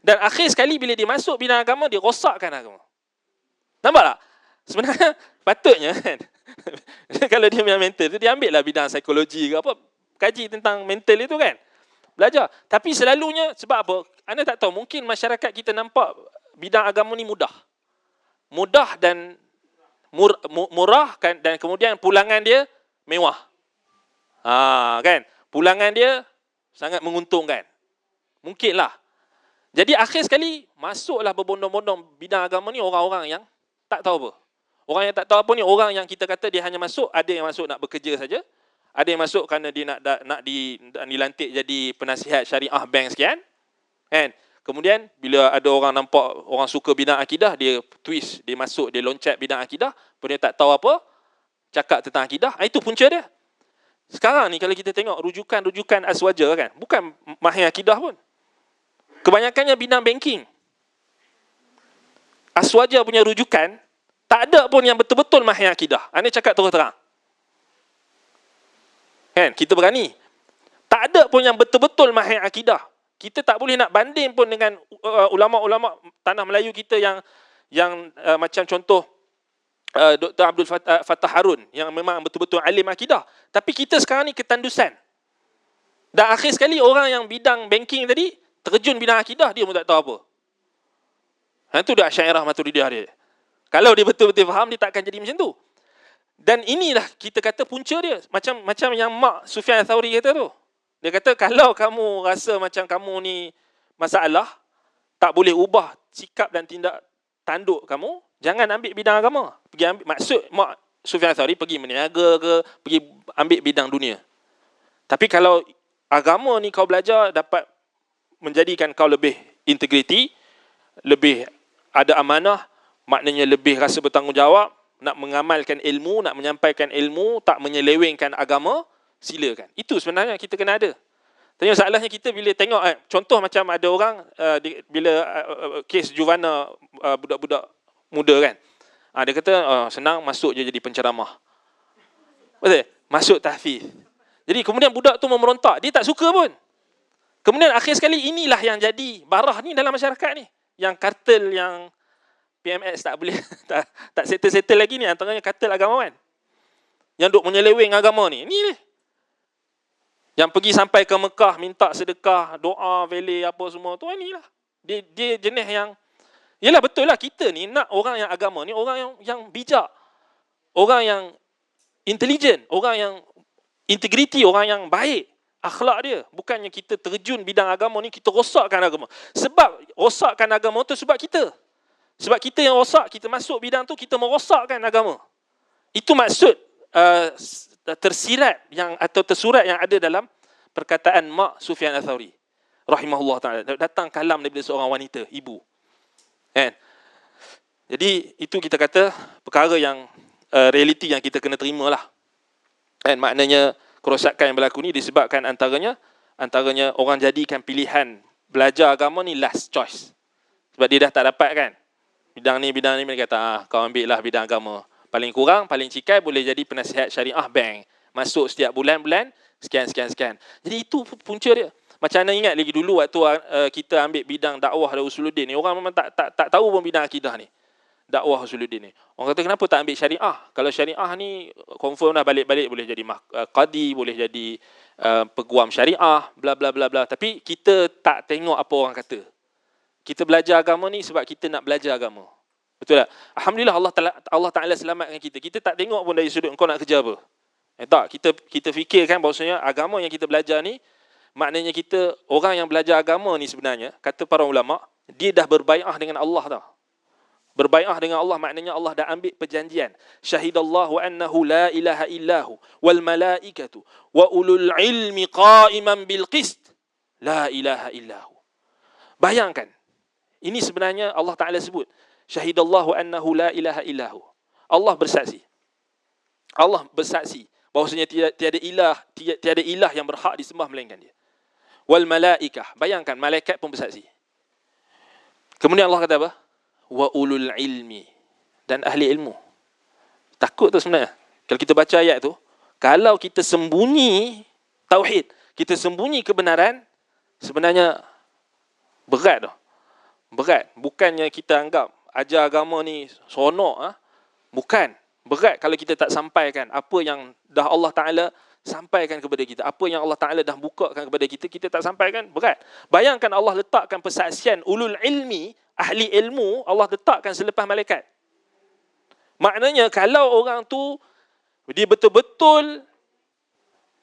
Dan akhir sekali bila dia masuk bidang agama, dia rosakkan agama. Nampak tak? Sebenarnya patutnya kan, kalau dia bidang mental tu, dia ambil lah bidang psikologi ke apa, kaji tentang mental itu kan, belajar. Tapi selalunya, sebab apa? Anda tak tahu, mungkin masyarakat kita nampak bidang agama ni mudah dan murah kan, dan kemudian pulangan dia mewah. Kan? Pulangan dia sangat menguntungkan. Mungkinlah. Jadi akhir sekali masuklah berbondong-bondong bidang agama ni orang-orang yang tak tahu apa. Orang yang tak tahu apa ni, orang yang kita kata dia hanya masuk, ada yang masuk nak bekerja saja, ada yang masuk kerana dia nak dilantik jadi penasihat syariah bank sekian, kan? Kemudian bila ada orang nampak orang suka bidang akidah, dia twist, dia masuk, dia loncat bidang akidah, pun dia tak tahu apa, cakap tentang akidah. Itu punca dia. Sekarang ni kalau kita tengok rujukan aswaja kan, bukan mahir akidah pun. Kebanyakannya bidang banking. Aswaja punya rujukan, tak ada pun yang betul-betul mahir akidah. Anda cakap terus terang. Kan? Kita berani. Tak ada pun yang betul-betul mahir akidah. Kita tak boleh nak banding pun dengan ulama-ulama tanah Melayu kita yang macam contoh Dr. Abdul Fattah Harun, yang memang betul-betul alim akidah. Tapi kita sekarang ni ketandusan. Dan akhir sekali orang yang bidang banking tadi, terjun bidang akidah, dia pun tak tahu apa. Itu dah Asy'ariyah Maturidiyah dia. Kalau dia betul-betul faham, dia tak akan jadi macam tu. Dan inilah kita kata punca dia. Macam yang mak Sufyan Ats-Tsauri kata tu. Dia kata, kalau kamu rasa macam kamu ni masalah, tak boleh ubah sikap dan tindak tanduk kamu, jangan ambil bidang agama. Pergi ambil, maksud mak Sufyan Ats-Tsauri pergi meniaga ke, pergi ambil bidang dunia. Tapi kalau agama ni kau belajar, dapat menjadikan kau lebih integriti, lebih ada amanah, maknanya lebih rasa bertanggungjawab, nak mengamalkan ilmu, nak menyampaikan ilmu, tak menyelewengkan agama, silakan. Itu sebenarnya kita kena ada. Tapi masalahnya kita bila tengok, contoh macam ada orang, bila kes Juvana, budak-budak muda kan, dia kata senang masuk je jadi penceramah. Betul? Masuk tahfiz. Jadi kemudian budak tu memerontak, dia tak suka pun. Kemudian akhir sekali inilah yang jadi barah ni dalam masyarakat ni. Yang kartel yang PMS tak boleh, tak settle-settle lagi ni, antaranya kartel agamawan. Yang duk menyeleweng agama ni. Ni yang pergi sampai ke Mekah, minta sedekah, doa, vele, apa semua tu, inilah. Dia jenis yang, yelah betul lah, kita ni nak orang yang agama ni, orang yang bijak. Orang yang intelijen, orang yang integriti, orang yang baik. akhlak dia. Bukannya kita terjun bidang agama ni, kita rosakkan agama. Sebab rosakkan agama tu sebab kita. Sebab kita yang rosak, kita masuk bidang tu, kita merosakkan agama. Itu maksud tersirat yang atau tersurat yang ada dalam perkataan Mak Sufyan Ats-Tsauri rahimahullah taala. Datang kalam daripada seorang wanita, ibu. Kan? Jadi itu kita kata perkara yang realiti yang kita kena terima lah. Kan? Maknanya kerosakan yang berlaku ni disebabkan antaranya orang jadikan pilihan belajar agama ni last choice. Sebab dia dah tak dapat kan. Bidang ni mereka kata, kau ambil lah bidang agama. Paling kurang, paling cikai boleh jadi penasihat syariah bank. Masuk setiap bulan-bulan, sekian. Jadi itu punca dia. Macam mana ingat lagi dulu waktu kita ambil bidang dakwah dan usuluddin ni, orang memang tak tahu pun bidang akidah ni. Dakwah usuluddin ni. Orang kata kenapa tak ambil syariah? Kalau syariah ni confirm dah balik-balik boleh jadi qadi, boleh jadi peguam syariah, bla bla bla bla. Tapi kita tak tengok apa orang kata. Kita belajar agama ni sebab kita nak belajar agama. Betul tak? Alhamdulillah Allah Ta'ala selamatkan kita. Kita tak tengok pun dari sudut kau nak kerja apa. Tak, kita fikirkan bahawasanya agama yang kita belajar ni, maknanya kita, orang yang belajar agama ni sebenarnya, kata para ulama, dia dah berbai'ah dengan Allah dah. Berbai'ah dengan Allah maknanya Allah dah ambil perjanjian. Syahidallahu annahu la ilaha illahu wal malaikatu wa ulul ilmi qa'iman bil qist. La ilaha illahu. Bayangkan. Ini sebenarnya Allah Ta'ala sebut. Syahidallahu annahu la ilaha illahu. Allah bersaksi. Allah bersaksi bahawasanya tiada ilah yang berhak disembah melainkan dia. Wal malaikah. Bayangkan, malaikat pun bersaksi. Kemudian Allah kata apa? Wa ulul ilmi. Dan ahli ilmu. Takut tu sebenarnya. Kalau kita baca ayat tu, kalau kita sembunyi tauhid, kita sembunyi kebenaran, sebenarnya berat tu. Berat. Bukannya kita anggap ajar agama ni seronok. Bukan. Berat kalau kita tak sampaikan apa yang dah Allah Ta'ala sampaikan kepada kita. Apa yang Allah Ta'ala dah bukakan kepada kita, kita tak sampaikan. Berat. Bayangkan Allah letakkan persaksian ulul ilmi, ahli ilmu, Allah letakkan selepas malaikat. Maknanya kalau orang tu dia betul-betul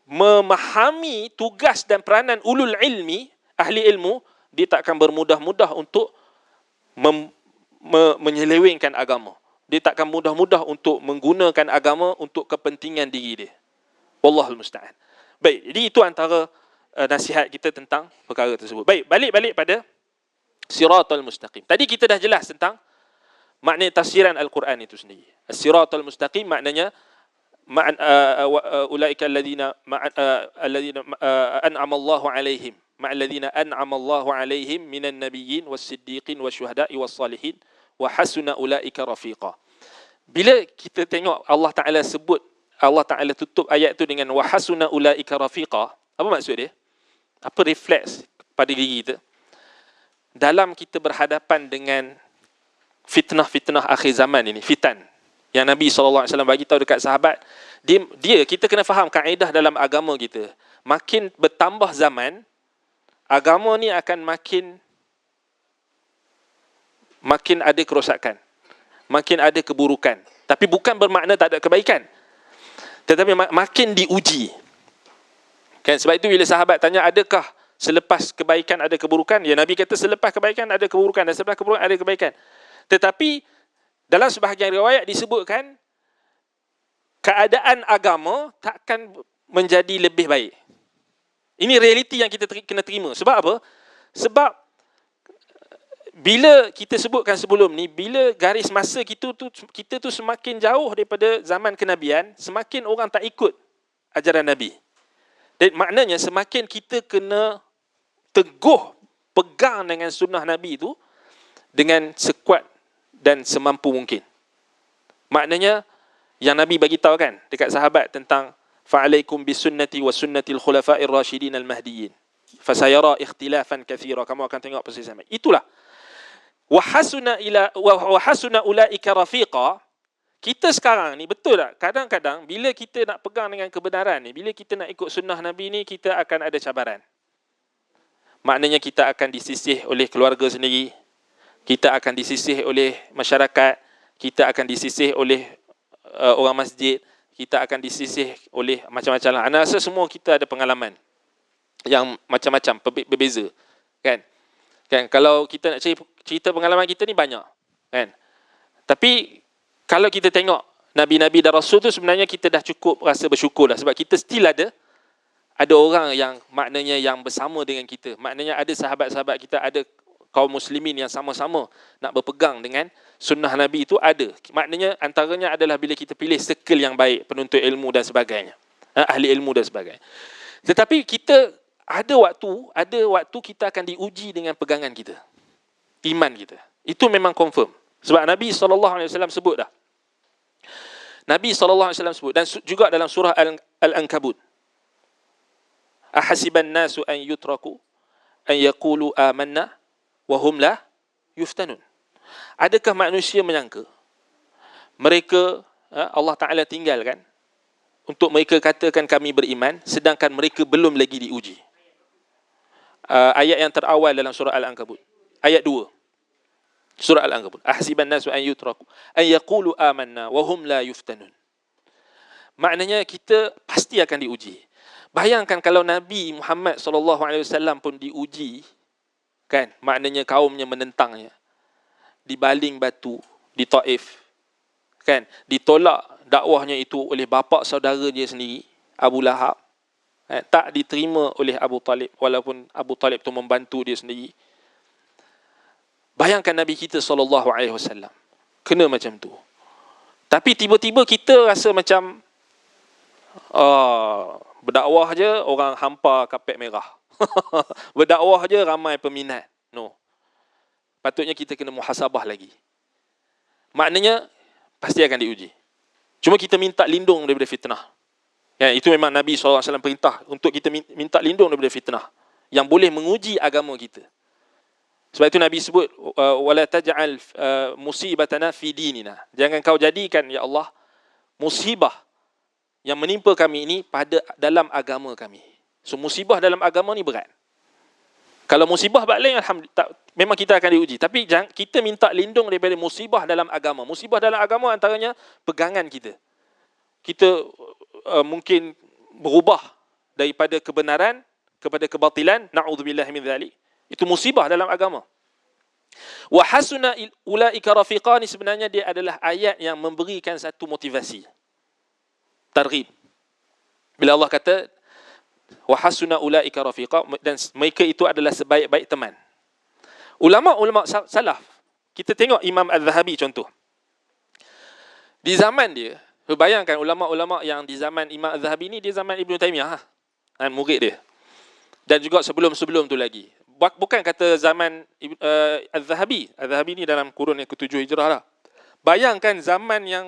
memahami tugas dan peranan ulul ilmi, ahli ilmu, dia tak akan bermudah-mudah untuk menyelewengkan agama. Dia tak akan mudah-mudah untuk menggunakan agama untuk kepentingan diri dia. Wallahul musta'an. Baik, jadi itu antara nasihat kita tentang perkara tersebut. Baik, balik pada Siratal Mustaqim. Tadi kita dah jelas tentang makna tafsiran Al-Quran itu sendiri. Siratal Mustaqim maknanya ulaika alladhina an'ama Allahu alaihim. Ma'alladhina an'ama Allahu alaihim minan nabiyyin was-siddiqin wasyuhada'i was-salihin wa hasuna ulaika rafiqa. Bila kita tengok Allah Ta'ala sebut, Allah Ta'ala tutup ayat tu dengan wa hasuna ulaika rafiqa, apa maksud dia? Apa refleks pada diri kita? Dalam kita berhadapan dengan fitnah-fitnah akhir zaman ini, fitan yang Nabi SAW bagi tahu dekat sahabat, dia kita kena faham kaedah dalam agama kita. Makin bertambah zaman, agama ni akan makin ada kerosakan, makin ada keburukan. Tapi bukan bermakna tak ada kebaikan, tetapi makin diuji. Kan, sebab itu bila sahabat tanya, adakah selepas kebaikan ada keburukan? Ya, Nabi kata selepas kebaikan ada keburukan dan selepas keburukan ada kebaikan. Tetapi dalam sebahagian riwayat disebutkan keadaan agama takkan menjadi lebih baik. Ini realiti yang kita kena terima. Sebab apa? Sebab bila kita sebutkan sebelum ni, bila garis masa kita tu semakin jauh daripada zaman kenabian, semakin orang tak ikut ajaran Nabi. Dan maknanya semakin kita kena teguh pegang dengan sunnah Nabi itu dengan sekuat dan semampu mungkin. Maknanya yang Nabi bagi tahu kan dekat sahabat tentang fa'alaikum bisunnati wa sunnatil khulafa'ir rasyidin al-mahdiyyin fasayara ikhtilafan katsira, kamu akan tengok perselisihan. Itulah wa hasuna ulaika rafiqa. Kita sekarang ni betul tak? Kadang-kadang bila kita nak pegang dengan kebenaran ni, bila kita nak ikut sunnah Nabi ni, kita akan ada cabaran. Maknanya kita akan disisih oleh keluarga sendiri, kita akan disisih oleh masyarakat, kita akan disisih oleh orang masjid, kita akan disisih oleh macam-macam lah. Ana rasa semua kita ada pengalaman. yang macam-macam, berbeza. Kan? Kalau kita nak cerita pengalaman kita ni banyak. Kan? Tapi kalau kita tengok Nabi-Nabi dan Rasul tu, sebenarnya kita dah cukup rasa bersyukur dah. Sebab kita still ada orang yang maknanya yang bersama dengan kita. Maknanya ada sahabat-sahabat kita, ada kaum muslimin yang sama-sama nak berpegang dengan sunnah Nabi itu ada. Maknanya antaranya adalah bila kita pilih circle yang baik, penuntut ilmu dan sebagainya. Ahli ilmu dan sebagainya. Tetapi kita ada waktu kita akan diuji dengan pegangan kita. Iman kita. Itu memang confirm. Sebab Nabi SAW sebut dah. Nabi SAW sebut. Dan juga dalam surah Al-Ankabut. Ahasiban nasu an yutraku an yaqulu amanna wa hum la yuftanun. Adakah manusia menyangka mereka, Allah Ta'ala tinggalkan untuk mereka katakan kami beriman, sedangkan mereka belum lagi diuji. Ayat yang terawal dalam surah Al-Ankabut. Ayat 2. Surah Al-Ankabut. Ahsiban nasu an yutraku an yaqulu amanna wa hum la yuftanun. Maknanya kita pasti akan diuji. Bayangkan kalau Nabi Muhammad SAW pun diuji, kan? Maknanya kaumnya menentangnya. Dibaling batu di Taif. Kan? Ditolak dakwahnya itu oleh bapa saudara dia sendiri, Abu Lahab. Tak diterima oleh Abu Talib, walaupun Abu Talib tu membantu dia sendiri. Bayangkan Nabi kita SAW kena macam tu. Tapi tiba-tiba kita rasa macam berdakwah je orang hampa kapet merah. Berdakwah je ramai peminat. No. Patutnya kita kena muhasabah lagi. Maknanya pasti akan diuji. Cuma kita minta lindung daripada fitnah. Ya, itu memang Nabi SAW perintah untuk kita minta lindung daripada fitnah yang boleh menguji agama kita. Sebab itu Nabi sebut wala taj'al musibatana fi dinina. Jangan kau jadikan ya Allah musibah yang menimpa kami ini dalam agama kami. So musibah dalam agama ni berat. Kalau musibah bak lain, alhamdulillah, memang kita akan diuji. Tapi kita minta lindung daripada musibah dalam agama. Musibah dalam agama antaranya pegangan kita. Kita mungkin berubah daripada kebenaran kepada kebatilan. Na'udzubillah min dzalik. Itu musibah dalam agama. Wa hasuna ulaika rafiqa ni sebenarnya dia adalah ayat yang memberikan satu motivasi. Targhib. Bila Allah kata wa hasuna ulaika rafiqa, dan mereka itu adalah sebaik-baik teman. Ulama-ulama salaf, kita tengok Imam Az-Zahabi contoh. Di zaman dia, bayangkan ulama-ulama yang di zaman Imam Az-Zahabi ni, dia zaman Ibn Taymiyah, murid dia. Dan juga sebelum-sebelum tu lagi. Bukan kata zaman Az-Zahabi. Az-Zahabi ni dalam kurun yang ke-7 Hijrah lah. Bayangkan zaman yang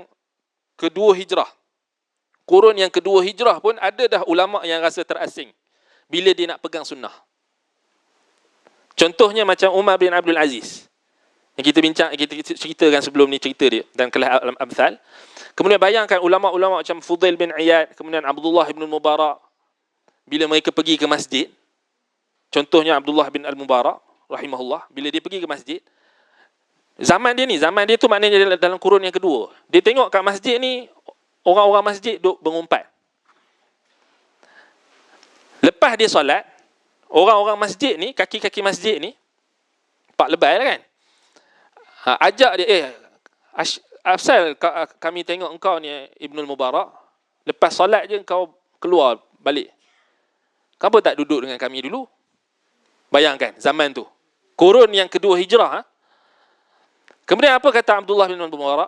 kedua Hijrah. Kurun yang kedua Hijrah pun ada dah ulama yang rasa terasing bila dia nak pegang sunnah. Contohnya macam Umar bin Abdul Aziz. Yang kita ceritakan sebelum ni cerita dia dan kelas Al-Amthal. Kemudian bayangkan ulama-ulama macam Fudail bin Iyad, kemudian Abdullah bin Mubarak, bila mereka pergi ke masjid. Contohnya Abdullah bin Al-Mubarak rahimahullah, bila dia pergi ke masjid, zaman dia tu maknanya dalam kurun yang kedua. Dia tengok kat masjid ni orang-orang masjid duk berumpat. Lepas dia solat, orang-orang masjid ni, kaki-kaki masjid ni, pak lebay lah kan. Ajak dia, asal kami tengok engkau ni Ibnul Mubarak, lepas solat je engkau keluar balik. Kenapa tak duduk dengan kami dulu? Bayangkan zaman tu. Kurun yang kedua Hijrah. Kemudian apa kata Abdullah bin Mubarak?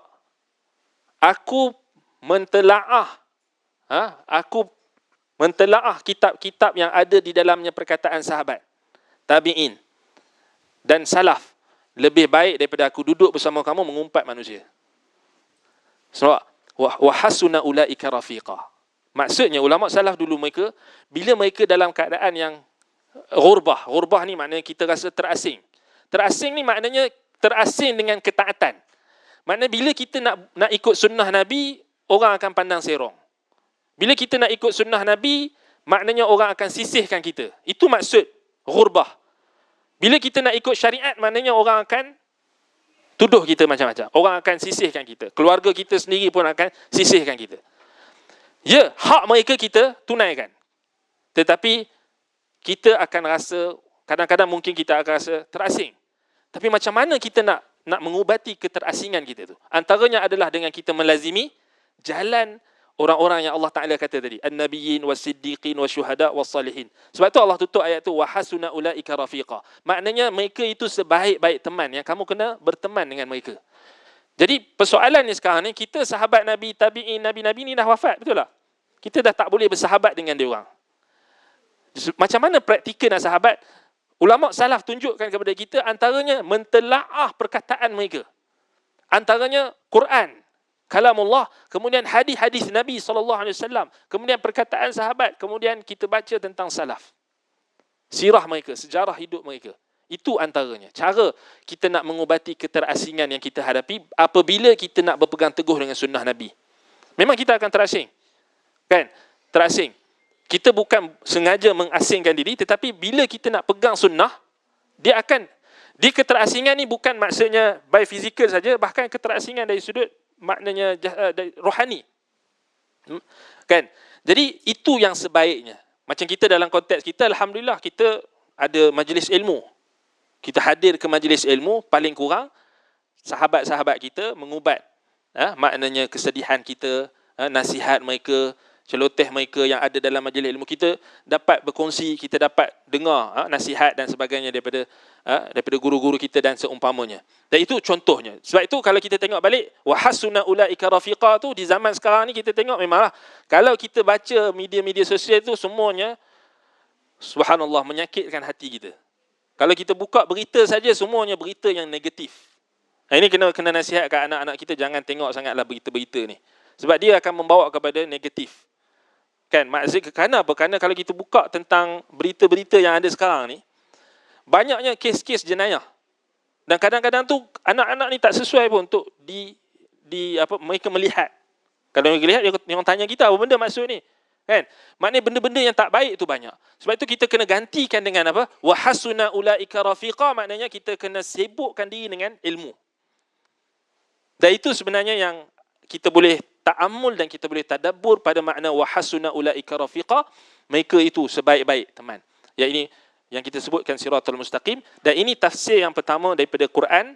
Aku mentelaah kitab-kitab yang ada di dalamnya perkataan sahabat, tabi'in dan salaf. Lebih baik daripada aku duduk bersama kamu mengumpat manusia. Sebab wa hasuna ulaika rafiqa. Maksudnya ulama salaf dulu mereka, bila mereka dalam keadaan yang ghurbah ni maknanya kita rasa terasing. Terasing ni maknanya terasing dengan ketaatan. Maknanya bila kita nak ikut sunnah Nabi, orang akan pandang serong. Bila kita nak ikut sunnah Nabi, maknanya orang akan sisihkan kita. Itu maksud ghurbah. Bila kita nak ikut syariat, maknanya orang akan tuduh kita macam-macam. Orang akan sisihkan kita. Keluarga kita sendiri pun akan sisihkan kita. Ya, hak mereka kita tunaikan. Tetapi kita akan rasa, kadang-kadang mungkin kita akan rasa terasing. Tapi macam mana kita nak mengubati keterasingan kita tu? Antaranya adalah dengan kita melazimi jalan orang-orang yang Allah Ta'ala kata tadi, an-nabiyyin was-siddiqin wasyuhada was-salihin. Sebab tu Allah tutup ayat tu, wa hasuna ulaika rafiqa. Maknanya mereka itu sebaik-baik teman yang kamu kena berteman dengan mereka. Jadi persoalan ni sekarang ni, kita sahabat Nabi, tabi'in, Nabi-Nabi ni dah wafat, betul tak? Kita dah tak boleh bersahabat dengan dia orang. Macam mana praktikal nak sahabat? Ulama salaf tunjukkan kepada kita, antaranya mentelaah perkataan mereka. Antaranya Quran, kalamullah, kemudian hadis-hadis Nabi SAW, kemudian perkataan sahabat, kemudian kita baca tentang salaf. Sirah mereka, sejarah hidup mereka. Itu antaranya. Cara kita nak mengubati keterasingan yang kita hadapi apabila kita nak berpegang teguh dengan sunnah Nabi. Memang kita akan terasing. Kan? Terasing. Kita bukan sengaja mengasingkan diri, tetapi bila kita nak pegang sunnah, dia akan, di keterasingan ni bukan maksudnya by physical saja, bahkan keterasingan dari sudut maknanya dari rohani. Kan? Jadi itu yang sebaiknya. Macam kita dalam konteks kita, alhamdulillah kita ada majlis ilmu. Kita hadir ke majlis ilmu, paling kurang sahabat-sahabat kita mengubat maknanya kesedihan kita, nasihat mereka, celoteh mereka yang ada dalam majlis ilmu, kita dapat berkongsi, kita dapat dengar nasihat dan sebagainya daripada guru-guru kita dan seumpamanya. Dan itu contohnya. Sebab itu kalau kita tengok balik, wa hasuna ulaika rafiqa tu, di zaman sekarang ni kita tengok memanglah kalau kita baca media-media sosial tu, semuanya subhanallah menyakitkan hati kita. Kalau kita buka berita saja, semuanya berita yang negatif. Ini kena nasihat kat anak-anak kita, jangan tengok sangatlah berita-berita ni. Sebab dia akan membawa kepada negatif. Kan? Maksud kerana apa? Kerana kalau kita buka tentang berita-berita yang ada sekarang ni, banyaknya kes-kes jenayah. Dan kadang-kadang tu anak-anak ni tak sesuai pun untuk mereka melihat. Kalau mereka lihat, dia orang tanya kita, apa benda maksud ni? Kan? Maknanya benda-benda yang tak baik tu banyak. Sebab itu kita kena gantikan dengan apa? Wa hasuna ulaika rafiqa, maknanya kita kena sibukkan diri dengan ilmu. Dan itu sebenarnya yang kita boleh ta'ammul dan kita boleh tadabbur pada makna wa hasuna ulaika rafiqa, mereka itu sebaik-baik teman. Ya, ini yang kita sebutkan siratal mustaqim, dan ini tafsir yang pertama daripada Quran.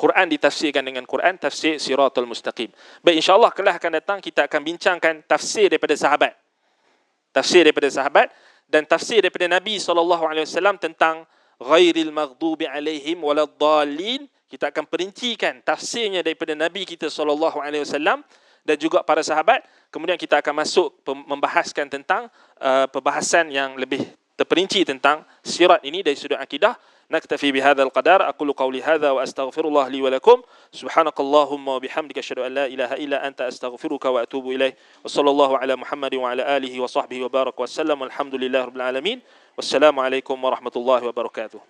Quran ditafsirkan dengan Quran, tafsir siratal mustaqim. Baik, insya-Allah kelas akan datang kita akan bincangkan tafsir daripada sahabat. Tafsir daripada sahabat dan tafsir daripada Nabi SAW tentang ghairil maghdubi alaihim waladdallin. Kita akan perincikan tafsirnya daripada Nabi kita SAW dan juga para sahabat. Kemudian kita akan masuk membahaskan tentang perbahasan yang lebih terperinci tentang sirat ini dari sudut akidah. Naktafi bihadzal qadar, aqulu qawli hadza wa astaghfirullah li wa lakum. Subhanakallahumma wa bihamdika asyhadu an la ilaha illa anta astaghfiruka wa atubu ilaik. Wa sallallahu ala Muhammadin wa ala alihi wa sahbihi wa baraka wa sallam. Alhamdulillahirabbil alamin. Wassalamu alaikum warahmatullahi wabarakatuh.